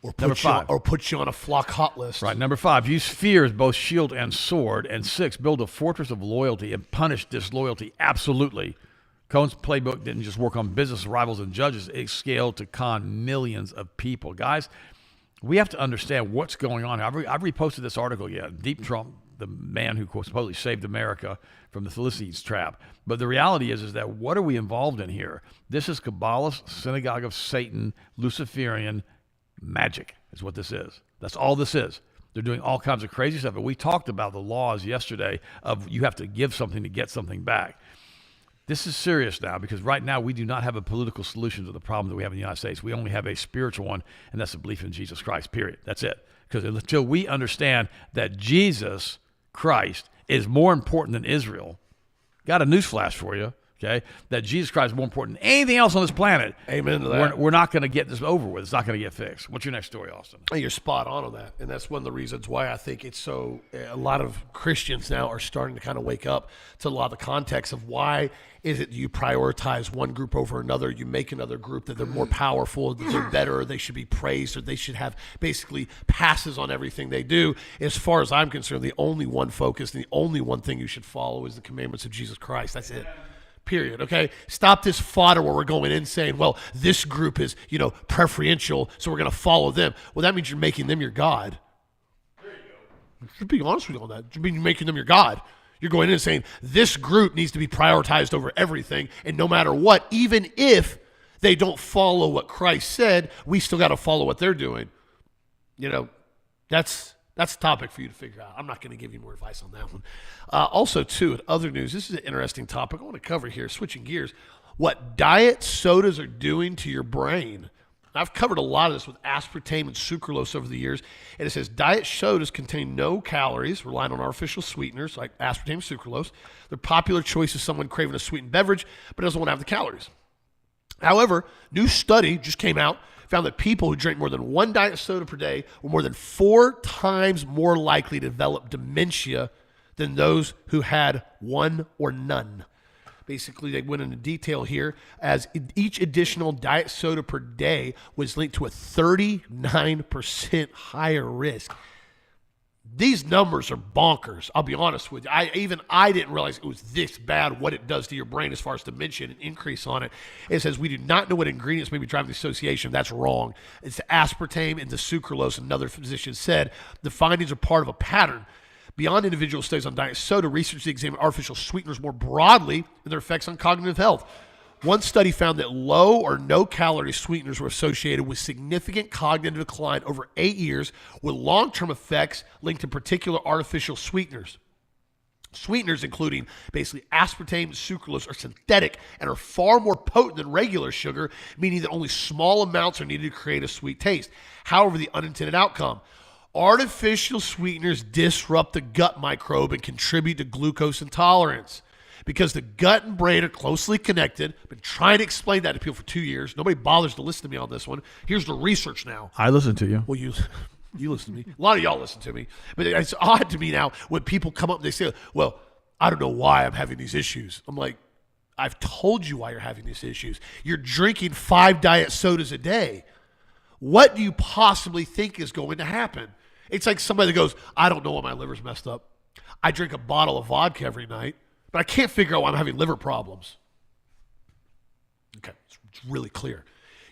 Or put you on a flock hot list. Right. Number five, use fear as both shield and sword. And six, build a fortress of loyalty and punish disloyalty absolutely. Cohen's playbook didn't just work on business rivals and judges. It scaled to con millions of people. Guys, we have to understand what's going on. I've reposted this article yet. Deep Trump, the man who supposedly saved America from the Philistines trap. But the reality is that what are we involved in here? This is Kabbalist, synagogue of Satan, Luciferian magic is what this is. That's all this is. They're doing all kinds of crazy stuff. And we talked about the laws yesterday of you have to give something to get something back. This is serious now because right now we do not have a political solution to the problem that we have in the United States. We only have a spiritual one, and that's the belief in Jesus Christ, period. That's it. Because until we understand that Jesus Christ is more important than Israel, got a newsflash for you, okay? That Jesus Christ is more important than anything else on this planet. Amen to that. We're not going to get this over with. It's not going to get fixed. What's your next story, Austin? You're spot on that. And that's one of the reasons why I think it's so, a lot of Christians now are starting to kind of wake up to a lot of the context of why is it you prioritize one group over another, you make another group that they're more powerful, that they're better, they should be praised, or they should have basically passes on everything they do. As far as I'm concerned, the only one focus, and the only one thing you should follow is the commandments of Jesus Christ. That's it. Period. Okay? Stop this fodder where we're going in saying, well, this group is, preferential, so we're going to follow them. Well, that means you're making them your God. There you go. Just be honest with you on that. You mean you're making them your God. You're going in and saying this group needs to be prioritized over everything, and no matter what, even if they don't follow what Christ said, we still got to follow what they're doing. That's a topic for you to figure out. I'm not going to give you more advice on that one. Also, too, in other news, this is an interesting topic I want to cover here, switching gears, what diet sodas are doing to your brain. I've covered a lot of this with aspartame and sucralose over the years, and it says diet sodas contain no calories, relying on artificial sweeteners like aspartame and sucralose. They're popular choice of someone craving a sweetened beverage, but doesn't want to have the calories. However, new study just came out, found that people who drink more than one diet soda per day were more than 4 times more likely to develop dementia than those who had one or none. Basically, they went into detail here as each additional diet soda per day was linked to a 39% higher risk. These numbers are bonkers. I'll be honest with you. I didn't realize it was this bad what it does to your brain as far as dementia and an increase on it. It says we do not know what ingredients may be driving the association. That's wrong. It's the aspartame and the sucralose, another physician said. The findings are part of a pattern. Beyond individual studies on diet soda, research examined artificial sweeteners more broadly and their effects on cognitive health. One study found that low or no calorie sweeteners were associated with significant cognitive decline over 8 years, with long-term effects linked to particular artificial sweeteners. Sweeteners, including basically aspartame and sucralose, are synthetic and are far more potent than regular sugar, meaning that only small amounts are needed to create a sweet taste. However, the unintended outcome: artificial sweeteners disrupt the gut microbe and contribute to glucose intolerance. Because the gut and brain are closely connected. I've been trying to explain that to people for 2 years. Nobody bothers to listen to me on this one. Here's the research now. I listen to you. Well, you listen to me. A lot of y'all listen to me. But it's odd to me now when people come up and they say, well, I don't know why I'm having these issues. I'm like, I've told you why you're having these issues. You're drinking 5 diet sodas a day. What do you possibly think is going to happen? It's like somebody that goes, I don't know why my liver's messed up. I drink a bottle of vodka every night, but I can't figure out why I'm having liver problems. Okay, it's really clear.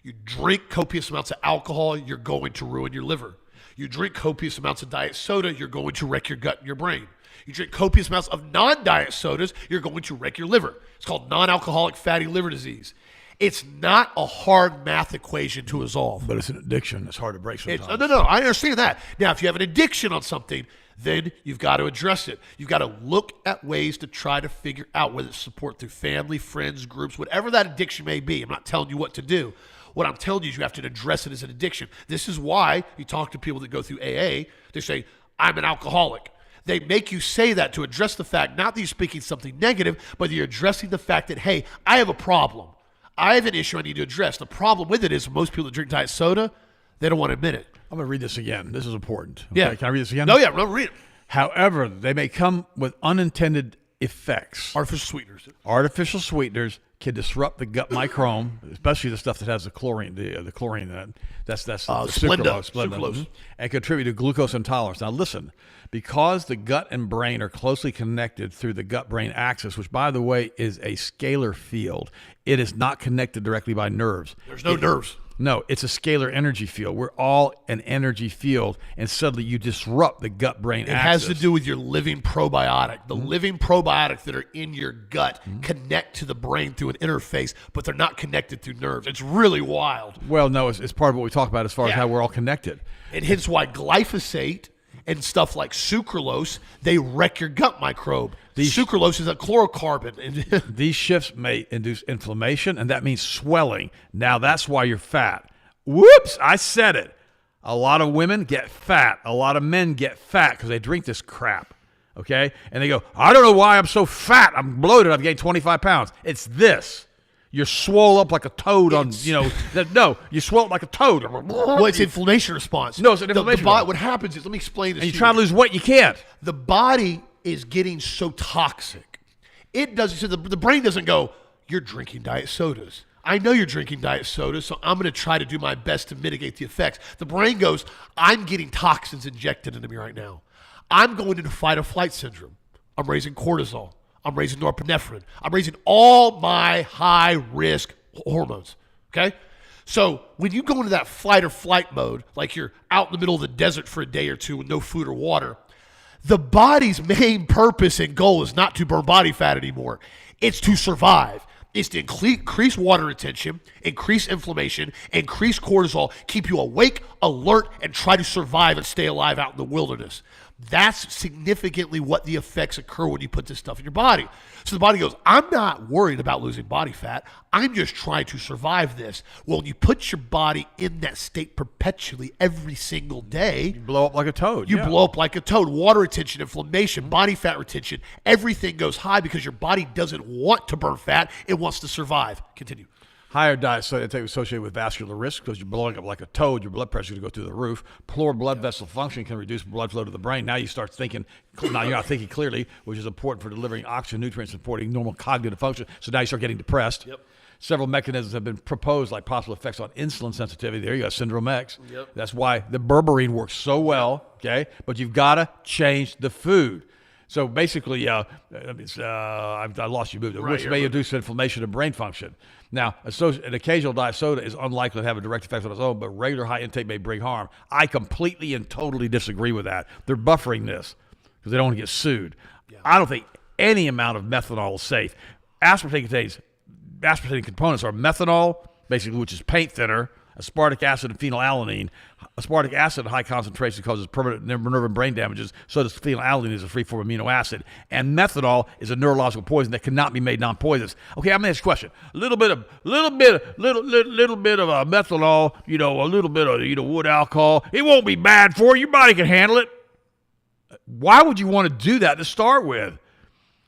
You drink copious amounts of alcohol, you're going to ruin your liver. You drink copious amounts of diet soda, you're going to wreck your gut and your brain. You drink copious amounts of non-diet sodas, you're going to wreck your liver. It's called non-alcoholic fatty liver disease. It's not a hard math equation to resolve. But it's an addiction. It's hard to break sometimes. No, I understand that. Now, if you have an addiction on something, then you've got to address it. You've got to look at ways to try to figure out whether it's support through family, friends, groups, whatever that addiction may be. I'm not telling you what to do. What I'm telling you is you have to address it as an addiction. This is why you talk to people that go through AA. They say, I'm an alcoholic. They make you say that to address the fact, not that you're speaking something negative, but you're addressing the fact that, hey, I have a problem. I have an issue I need to address. The problem with it is most people that drink diet soda, they don't want to admit it. I'm going to read this again. This is important. Okay? Yeah. Can I read this again? No, yeah, read it. However, they may come with unintended effects. Artificial sweeteners. Artificial sweeteners can disrupt the gut microbe, especially the stuff that has the chlorine. The chlorine that's the Splenda. sucralose, and contribute to glucose intolerance. Now, listen, because the gut and brain are closely connected through the gut-brain axis, which, by the way, is a scalar field. It is not connected directly by nerves. There's no nerves. No, it's a scalar energy field. We're all an energy field, and suddenly you disrupt the gut-brain axis. It has to do with your living probiotic. The living probiotics that are in your gut connect to the brain through an interface, but they're not connected through nerves. It's really wild. Well, no, it's part of what we talk about as far as how we're all connected. And hence why glyphosate and stuff like sucralose, they wreck your gut microbe. Sucralose is a chlorocarbon. These shifts may induce inflammation, and that means swelling. Now, that's why you're fat. Whoops, I said it. A lot of women get fat. A lot of men get fat because they drink this crap, okay? And they go, I don't know why I'm so fat. I'm bloated. I've gained 25 pounds. It's this. You're swole up like a toad no, you swell up like a toad. Well, it's inflammation response. No, it's an inflammation response. What happens is, let me explain this. And you try to lose weight, you can't. The body is getting so toxic. It doesn't. So the brain doesn't go, you're drinking diet sodas. I know you're drinking diet sodas, so I'm going to try to do my best to mitigate the effects. The brain goes, I'm getting toxins injected into me right now. I'm going into fight or flight syndrome. I'm raising cortisol. I'm raising norepinephrine. I'm raising all my high-risk hormones, okay? So when you go into that fight or flight mode, like you're out in the middle of the desert for a day or two with no food or water, the body's main purpose and goal is not to burn body fat anymore. It's to survive. It's to increase water retention, increase inflammation, increase cortisol, keep you awake, alert, and try to survive and stay alive out in the wilderness. That's significantly what the effects occur when you put this stuff in your body. So the body goes, I'm not worried about losing body fat. I'm just trying to survive this. Well, when you put your body in that state perpetually every single day, you blow up like a toad. You blow up like a toad. Water retention, inflammation, body fat retention, everything goes high because your body doesn't want to burn fat. It wants to survive. Continue. Higher diet intake associated with vascular risk because you're blowing up like a toad. Your blood pressure is going to go through the roof. Poor blood vessel function can reduce blood flow to the brain. Now you start thinking. Now you're not thinking clearly, which is important for delivering oxygen, nutrients, supporting normal cognitive function. So now you start getting depressed. Yep. Several mechanisms have been proposed, like possible effects on insulin sensitivity. There you go, syndrome X. Yep. That's why the berberine works so well. Okay, but you've got to change the food. So basically, I lost you, which may induce inflammation of brain function. Now, an occasional diet soda is unlikely to have a direct effect on its own, but regular high intake may bring harm. I completely and totally disagree with that. They're buffering this because they don't want to get sued. Yeah. I don't think any amount of methanol is safe. Aspartame contains aspartame components are methanol, basically, which is paint thinner, aspartic acid and phenylalanine. Aspartic acid at high concentration causes permanent nerve and brain damages. So does phenylalanine is a free form amino acid. And methanol is a neurological poison that cannot be made non-poisonous. Okay, I'm gonna ask you a question. A little bit of methanol, a little bit of wood alcohol. It won't be bad for you. Your body can handle it. Why would you want to do that to start with?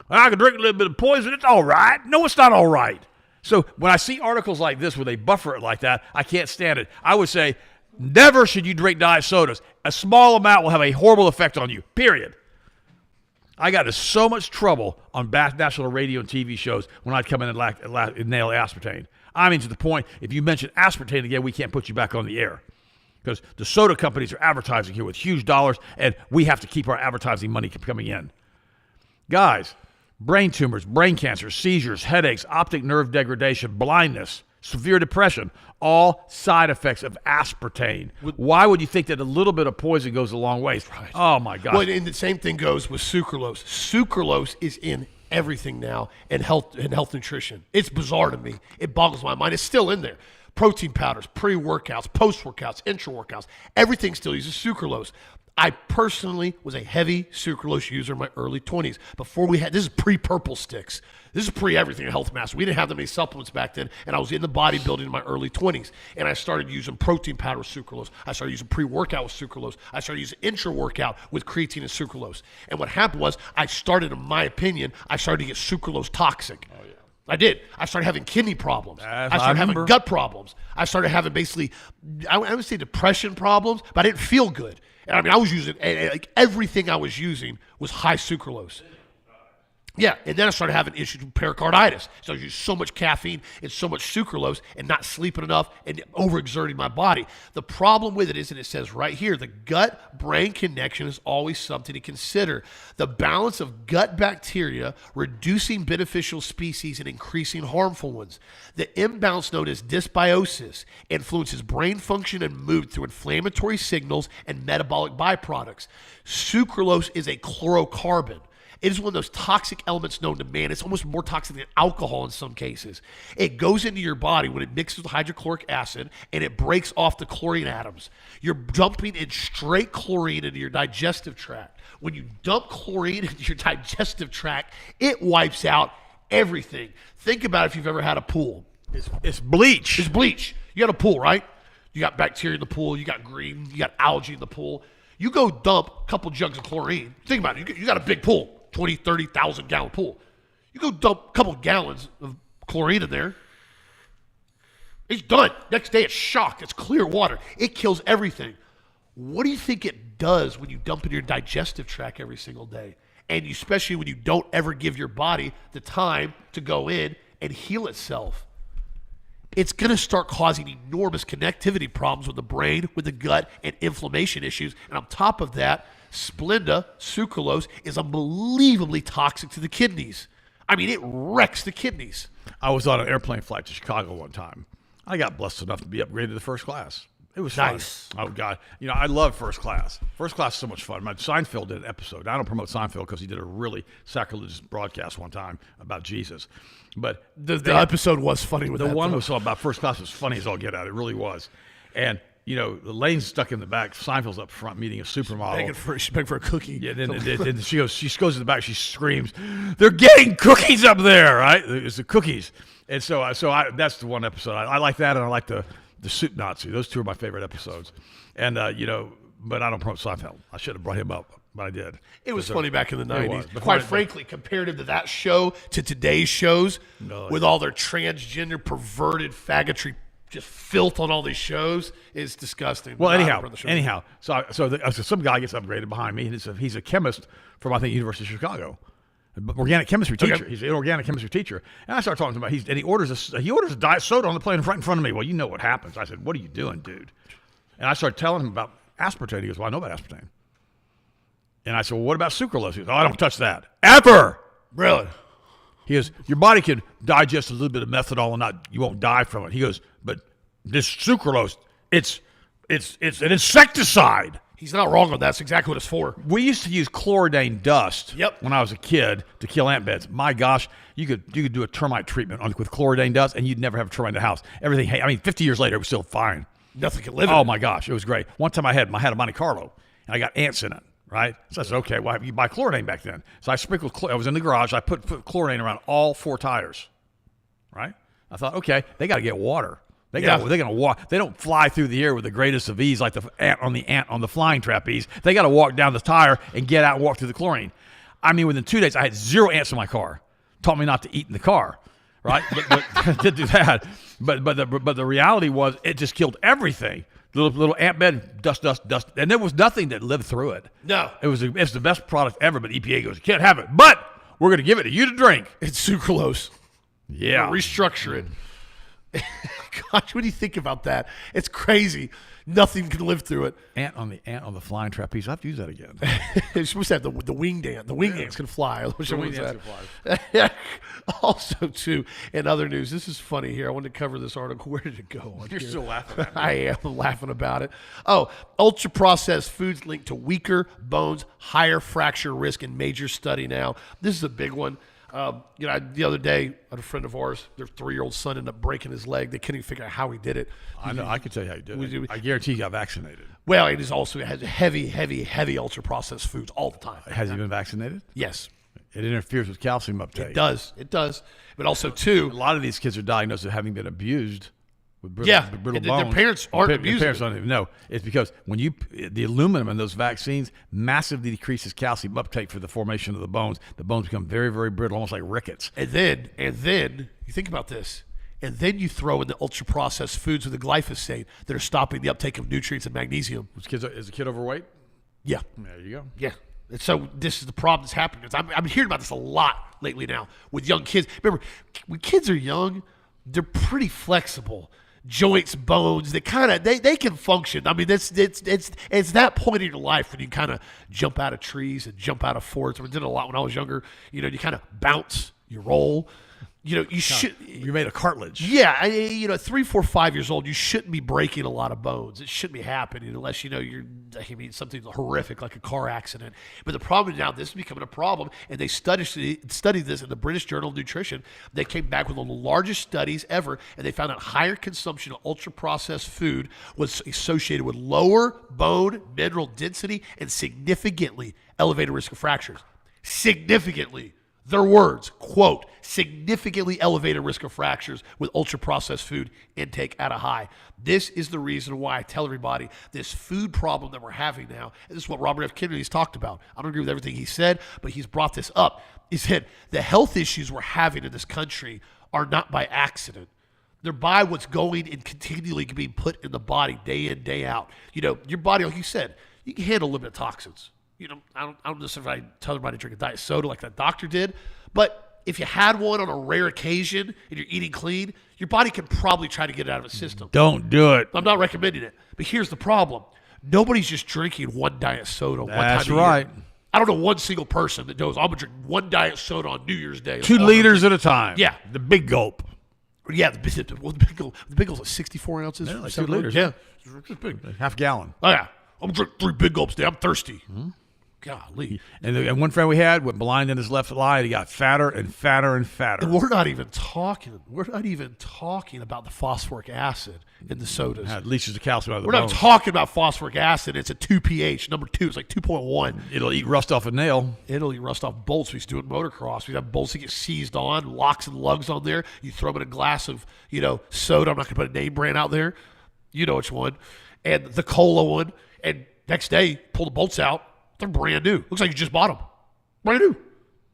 I can drink a little bit of poison. It's all right. No, it's not all right. So when I see articles like this where they buffer it like that, I can't stand it. I would say, never should you drink diet sodas. A small amount will have a horrible effect on you, period. I got in so much trouble on national radio and TV shows when I'd come in and nail aspartame. I mean, to the point, if you mention aspartame again, we can't put you back on the air. Because the soda companies are advertising here with huge dollars, and we have to keep our advertising money coming in. Guys, brain tumors, brain cancer, seizures, headaches, optic nerve degradation, blindness, severe depression, all side effects of aspartame. Why would you think that a little bit of poison goes a long ways? Right. Oh, my God. Well, and the same thing goes with sucralose. Sucralose is in everything now in health nutrition. It's bizarre to me. It boggles my mind. It's still in there. Protein powders, pre-workouts, post-workouts, intra-workouts, everything still uses sucralose. I personally was a heavy sucralose user in my early 20s. Before we had, this is pre-purple sticks. This is pre-everything in Health Master. We didn't have that many supplements back then, and I was in the bodybuilding in my early 20s. And I started using protein powder with sucralose. I started using pre-workout with sucralose. I started using intra-workout with creatine and sucralose. And what happened was, I started to get sucralose toxic. Oh, yeah. I did. I started having kidney problems. I started having gut problems. I started having basically, I would say depression problems, but I didn't feel good. And I mean, I was using, like everything I was using was high sucralose. Yeah, and then I started having issues with pericarditis. So I was using so much caffeine and so much sucralose and not sleeping enough and overexerting my body. The problem with it is, and it says right here, the gut-brain connection is always something to consider. The balance of gut bacteria reducing beneficial species and increasing harmful ones. The imbalance known as dysbiosis influences brain function and mood through inflammatory signals and metabolic byproducts. Sucralose is a chlorocarbon. It is one of those toxic elements known to man. It's almost more toxic than alcohol in some cases. It goes into your body when it mixes with hydrochloric acid and it breaks off the chlorine atoms. You're dumping in straight chlorine into your digestive tract. When you dump chlorine into your digestive tract, it wipes out everything. Think about if you've ever had a pool. It's bleach. It's bleach. You got a pool, right? You got bacteria in the pool. You got green. You got algae in the pool. You go dump a couple jugs of chlorine. Think about it. You got a big pool. 20, 30,000 gallon pool. You go dump a couple gallons of chlorine in there. It's done. Next day it's shocked. It's clear water. It kills everything. What do you think it does when you dump in your digestive tract every single day? And especially when you don't ever give your body the time to go in and heal itself. It's going to start causing enormous connectivity problems with the brain, with the gut, and inflammation issues. And on top of that, Splenda, sucralose, is unbelievably toxic to the kidneys. I mean, it wrecks the kidneys. I was on an airplane flight to Chicago one time. I got blessed enough to be upgraded to first class. It was nice. Fun. Oh, God. I love first class. First class is so much fun. Seinfeld did an episode. I don't promote Seinfeld because he did a really sacrilegious broadcast one time about Jesus. But the episode was funny with the that. One was all about first class was funny as all get out. It really was. And Elaine's stuck in the back. Seinfeld's up front meeting a supermodel. She's begging for a cookie. Yeah, then she goes to the back. She screams, "They're getting cookies up there!" Right? It's the cookies. And so that's the one episode I like that, and I like the Soup Nazi. Those two are my favorite episodes. And but I don't promote Seinfeld. I should have brought him up, but I did. It was funny back in the 90s. Quite frankly, comparative to that show, to today's shows, with all their transgender, perverted, faggotry, just filth on all these shows, is disgusting. Well, anyhow, so some guy gets upgraded behind me, and he's a chemist from, I think, University of Chicago. Organic chemistry teacher. Okay. He's an organic chemistry teacher. And I start talking to him about, and he orders a diet soda on the plane right in front of me. Well, you know what happens. I said, "What are you doing, dude?" And I started telling him about aspartame. He goes, "Well, I know about aspartame." And I said, "Well, what about sucralose?" He goes, "Oh, I don't touch that. Ever." Really? He goes, "Your body can digest a little bit of methanol and you won't die from it." He goes, "But this sucralose, it's an insecticide." He's not wrong on that. That's exactly what it's for. We used to use chlorodyne dust Yep. when I was a kid to kill ant beds. My gosh, you could do a termite treatment with chlorodyne dust, and you'd never have a termite in the house. Everything, 50 years later, it was still fine. Nothing can live in Oh, it. my gosh, it was great. One time I had a Monte Carlo, and I got ants in it, right? So I said, okay, well, you buy chlorodyne back then. So I sprinkled, I was in the garage, I put chlorodyne around all 4 tires, right? I thought, okay, they got to get water. They're gonna walk. They don't fly through the air with the greatest of ease like the ant on the flying trapeze. They got to walk down the tire and get out and walk through the chlorine. I mean, within 2 days, I had 0 ants in my car. Taught me not to eat in the car, right? but I did do that. But the reality was it just killed everything. Little ant bed, dust, and there was nothing that lived through it. No, it's the best product ever. But EPA goes, you can't have it. But we're gonna give it to you to drink. it's sucralose. Yeah, Restructure it. Gosh, what do you think about that? It's crazy. Nothing can live through it. Ant on the flying trapeze. I have to use that again. It's supposed to have the wing ant. The wing ants can fly. The wing ants can fly. Also, too, in other news, this is funny here. I wanted to cover this article. Where did it go? You're still laughing at me. I am laughing about it. Oh, ultra-processed foods linked to weaker bones, higher fracture risk in major study now. This is a big one. The other day, a friend of ours, their 3-year-old son ended up breaking his leg. They couldn't even figure out how he did it. I know. I can tell you how you did it. I guarantee he got vaccinated. Well, it has heavy ultra-processed foods all the time. Has he been vaccinated? Yes. It interferes with calcium uptake. It does. But also, too, a lot of these kids are diagnosed as having been abused with brittle bones. Their parents aren't abusing. Their parents don't even know. It's because when the aluminum in those vaccines massively decreases calcium uptake for the formation of the bones. The bones become very, very brittle, almost like rickets. And then you think about this. And then you throw in the ultra-processed foods with the glyphosate that are stopping the uptake of nutrients and magnesium. Is the kid overweight? Yeah. There you go. Yeah. And so this is the problem that's happening. I'm hearing about this a lot lately now with young kids. Remember, when kids are young, they're pretty flexible. Joints, bones, they can function. I mean, it's that point in your life when you kind of jump out of trees and jump out of forts. I did it a lot when I was younger. You kind of bounce, you roll. You made a cartilage. Yeah, 3, 4, 5 years old, you shouldn't be breaking a lot of bones. It shouldn't be happening unless something horrific like a car accident. But the problem is now this is becoming a problem, and they studied this in the British Journal of Nutrition. They came back with one of the largest studies ever, and they found that higher consumption of ultra-processed food was associated with lower bone mineral density and significantly elevated risk of fractures. Significantly. Their words, quote, significantly elevated risk of fractures with ultra-processed food intake at a high. This is the reason why I tell everybody this food problem that we're having now, and this is what Robert F. Kennedy's talked about. I don't agree with everything he said, but he's brought this up. He said the health issues we're having in this country are not by accident. They're by what's going and continually being put in the body day in, day out. Your body, like you said, you can handle a little bit of toxins. I don't necessarily tell everybody to drink a diet soda like that doctor did, but if you had one on a rare occasion and you're eating clean, your body can probably try to get it out of its system. Don't do it. I'm not recommending it, but here's the problem. Nobody's just drinking one diet soda one time a year. That's right. I don't know one single person that knows I'm going to drink one diet soda on New Year's Day. 2 liters at a time. Yeah. The big gulp. Yeah, the big gulp's like 64 ounces. Yeah, like 2 liters. Yeah. It's big. Half gallon. Oh, yeah. I'm drinking 3 big gulps a day. I'm thirsty. Mm-hmm. Golly. And one friend we had went blind in his left eye, and he got fatter and fatter and fatter. And we're not even talking about the phosphoric acid in the sodas. It leaches the calcium out of the We're bones. not talking about phosphoric acid. It's a 2 pH. Number 2 is like 2.1. It'll eat rust off a nail. It'll eat rust off bolts. We used to do it in motocross. We have bolts that get seized on, locks and lugs on there. You throw them in a glass of, soda. I'm not going to put a name brand out there. You know which one. And the cola one. And next day, pull the bolts out. They're brand new. Looks like you just bought them. Brand new.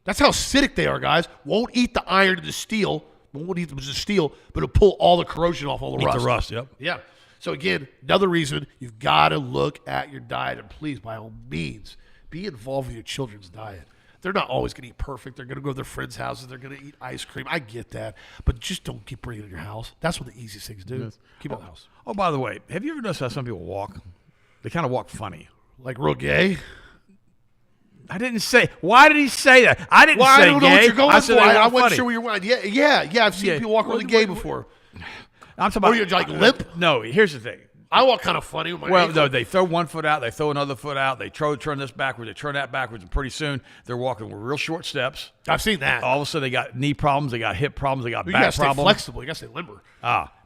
That's how acidic they are, guys. Won't eat the iron and the steel. Won't eat the steel, but it'll pull all the corrosion off, all the rust. Eat the rust, yep. Yeah. So again, another reason you've got to look at your diet, and please, by all means, be involved with your children's diet. They're not always going to eat perfect. They're going to go to their friends' houses. They're going to eat ice cream. I get that. But just don't keep bringing it in your house. That's what the easiest things do. Yes. Keep it in the house. Oh, by the way, have you ever noticed how some people walk? They kind of walk funny. Like real gay? I didn't say. Why did he say that? I didn't say I don't know gay. what you're going for. I wasn't funny. sure where you're going. Yeah. I've seen people walk really gay before. I'm talking about. Or you're like limp? No, here's the thing. I walk kind of funny with my Well, ankle. no, they throw one foot out, they throw another foot out, they turn this backwards, they turn that backwards, and pretty soon they're walking with real short steps. I've seen that. All of a sudden they got knee problems, they got hip problems, they got You back gotta stay problems. flexible. You got to stay limber.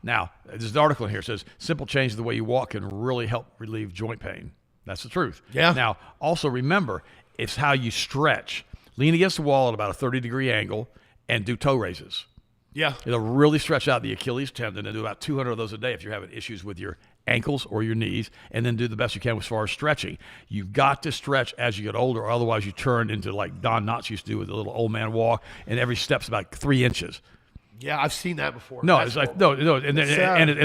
Now, there's an article in here that says simple change to the way you walk can really help relieve joint pain. That's the truth. Yeah. Now, also remember, it's how you stretch. Lean against the wall at about a 30-degree angle and do toe raises. Yeah. It'll really stretch out the Achilles tendon and do about 200 of those a day if you're having issues with your ankles or your knees, and then do the best you can as far as stretching. You've got to stretch as you get older, or otherwise you turn into like Don Knotts used to do with the little old man walk, and every step's about 3 inches. Yeah, I've seen that before. No, That's it's like horrible. no, and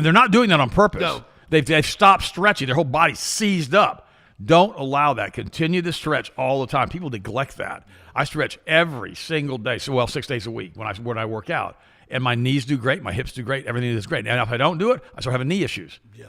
they're not doing that on purpose. No. They've stopped stretching. Their whole body's seized up. Don't allow that. Continue to stretch all the time. People neglect that. I stretch every single day. 6 days a week when I work out. And my knees do great, my hips do great, everything is great. And if I don't do it, I start having knee issues. Yeah.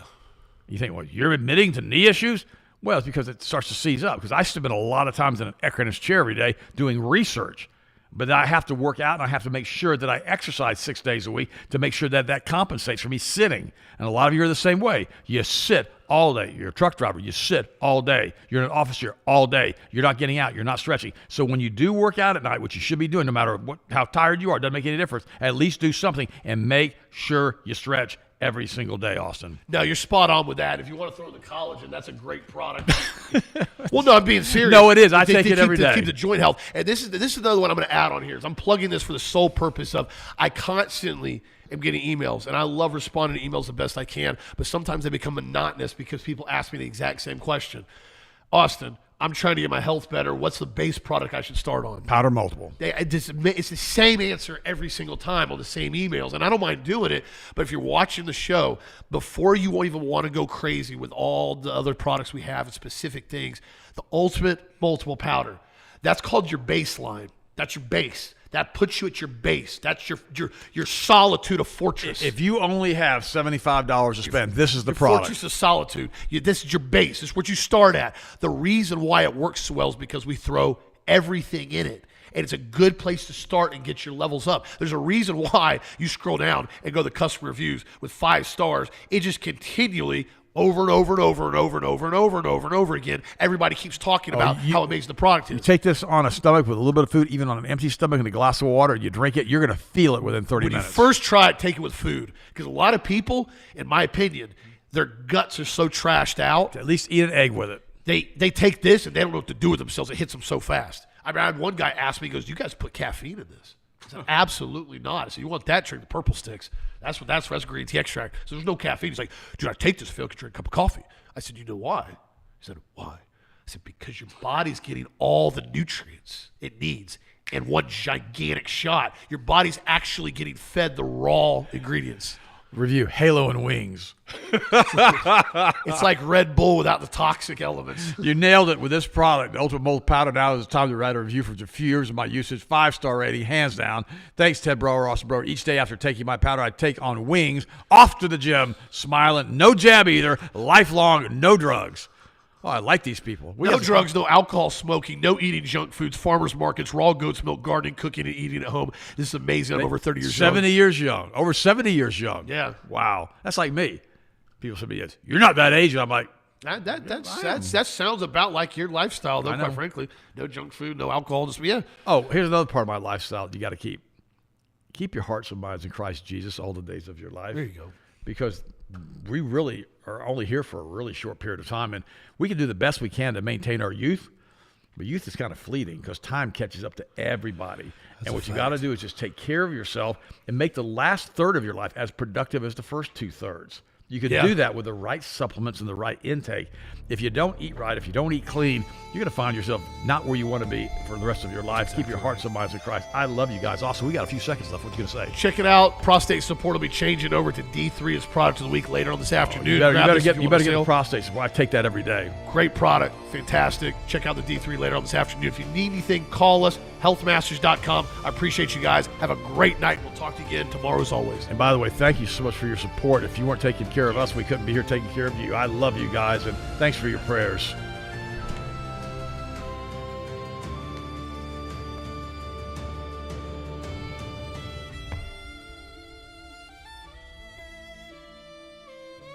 You think, well, you're admitting to knee issues? Well, it's because it starts to seize up. Because I spend a lot of times in an Eckernes chair every day doing research. But I have to work out, and I have to make sure that I exercise 6 days a week to make sure that that compensates for me sitting. And a lot of you are the same way. You sit all day. You're a truck driver. You sit all day. You're in an office here all day. You're not getting out. You're not stretching. So when you do work out at night, which you should be doing no matter how tired you are, it doesn't make any difference. At least do something and make sure you stretch every single day, Austin. No, you're spot on with that. If you want to throw it in the collagen, that's a great product. Well, no, I'm being serious. No, it is. I take it every day. To keep the joint health. And this is another one I'm going to add on here. Is I'm plugging this for the sole purpose of I constantly am getting emails, and I love responding to emails the best I can, but sometimes they become monotonous because people ask me the exact same question. Austin, I'm trying to get my health better. What's the base product I should start on? Powder multiple. It's the same answer every single time on the same emails, and I don't mind doing it, but if you're watching the show, before you even want to go crazy with all the other products we have and specific things, the ultimate multiple powder, that's called your baseline. That's your base. That puts you at your base. That's your solitude of fortress. If you only have $75 to spend, this is the your product. Fortress of solitude. This is your base. This is what you start at. The reason why it works so well is because we throw everything in it. And it's a good place to start and get your levels up. There's a reason why you scroll down and go to the customer reviews with 5 stars. It just continually over and over and over and over and over and over and over and over again. Everybody keeps talking about how amazing the product is. You take this on a stomach with a little bit of food, even on an empty stomach and a glass of water, you drink it, you're going to feel it within 30 minutes. When you first try it, take it with food. Because a lot of people, in my opinion, their guts are so trashed out. At least eat an egg with it. They take this and they don't know what to do with themselves. It hits them so fast. I had one guy ask me, he goes, "Do you guys put caffeine in this?" I said, "Absolutely not." I said, "You want that, drink the purple sticks. That's green tea extract. So there's no caffeine." He's like, "Dude, I take this, Phil, I could drink a cup of coffee." I said, "You know why?" He said, "Why?" I said, "Because your body's getting all the nutrients it needs in one gigantic shot. Your body's actually getting fed the raw ingredients." Review Halo and Wings. It's like Red Bull without the toxic elements. You nailed it with this product. The Ultimate Mold Powder. Now is the time to write a review for a few years of my usage. 5-star rating, hands down. Thanks, Ted Brower, Austin Brower. Each day after taking my powder, I take on wings, off to the gym, smiling. No jab either. Lifelong, no drugs. Oh, I like these people. No drugs, no alcohol, smoking, no eating junk foods, farmers markets, raw goat's milk, gardening, cooking, and eating at home. This is amazing. I'm over 30 years young. 70 years young. Over 70 years young. Yeah. Wow. That's like me. People say to me, "You're not that age." And I'm like, that sounds about like your lifestyle, though, quite frankly. No junk food, no alcohol. Oh, here's another part of my lifestyle you got to keep. Keep your hearts and minds in Christ Jesus all the days of your life. There you go. Because we really are only here for a really short period of time, and we can do the best we can to maintain our youth, but youth is kind of fleeting because time catches up to everybody. And what you got to do is just take care of yourself and make the last third of your life as productive as the first 2/3. You can do that with the right supplements and the right intake. If you don't eat right, if you don't eat clean, you're going to find yourself not where you want to be for the rest of your life. Keep your hearts and minds in Christ. I love you guys. Also, we got a few seconds left. What you going to say? Check it out. Prostate Support will be changing over to D3 as product of the week later on this afternoon. You better get the prostate support. I take that every day. Great product. Fantastic. Check out the D3 later on this afternoon. If you need anything, call us. healthmasters.com. I appreciate you guys. Have a great night. We'll talk to you again tomorrow as always. And by the way, thank you so much for your support. If you weren't taking care of us, we couldn't be here taking care of you. I love you guys, and thanks for your prayers.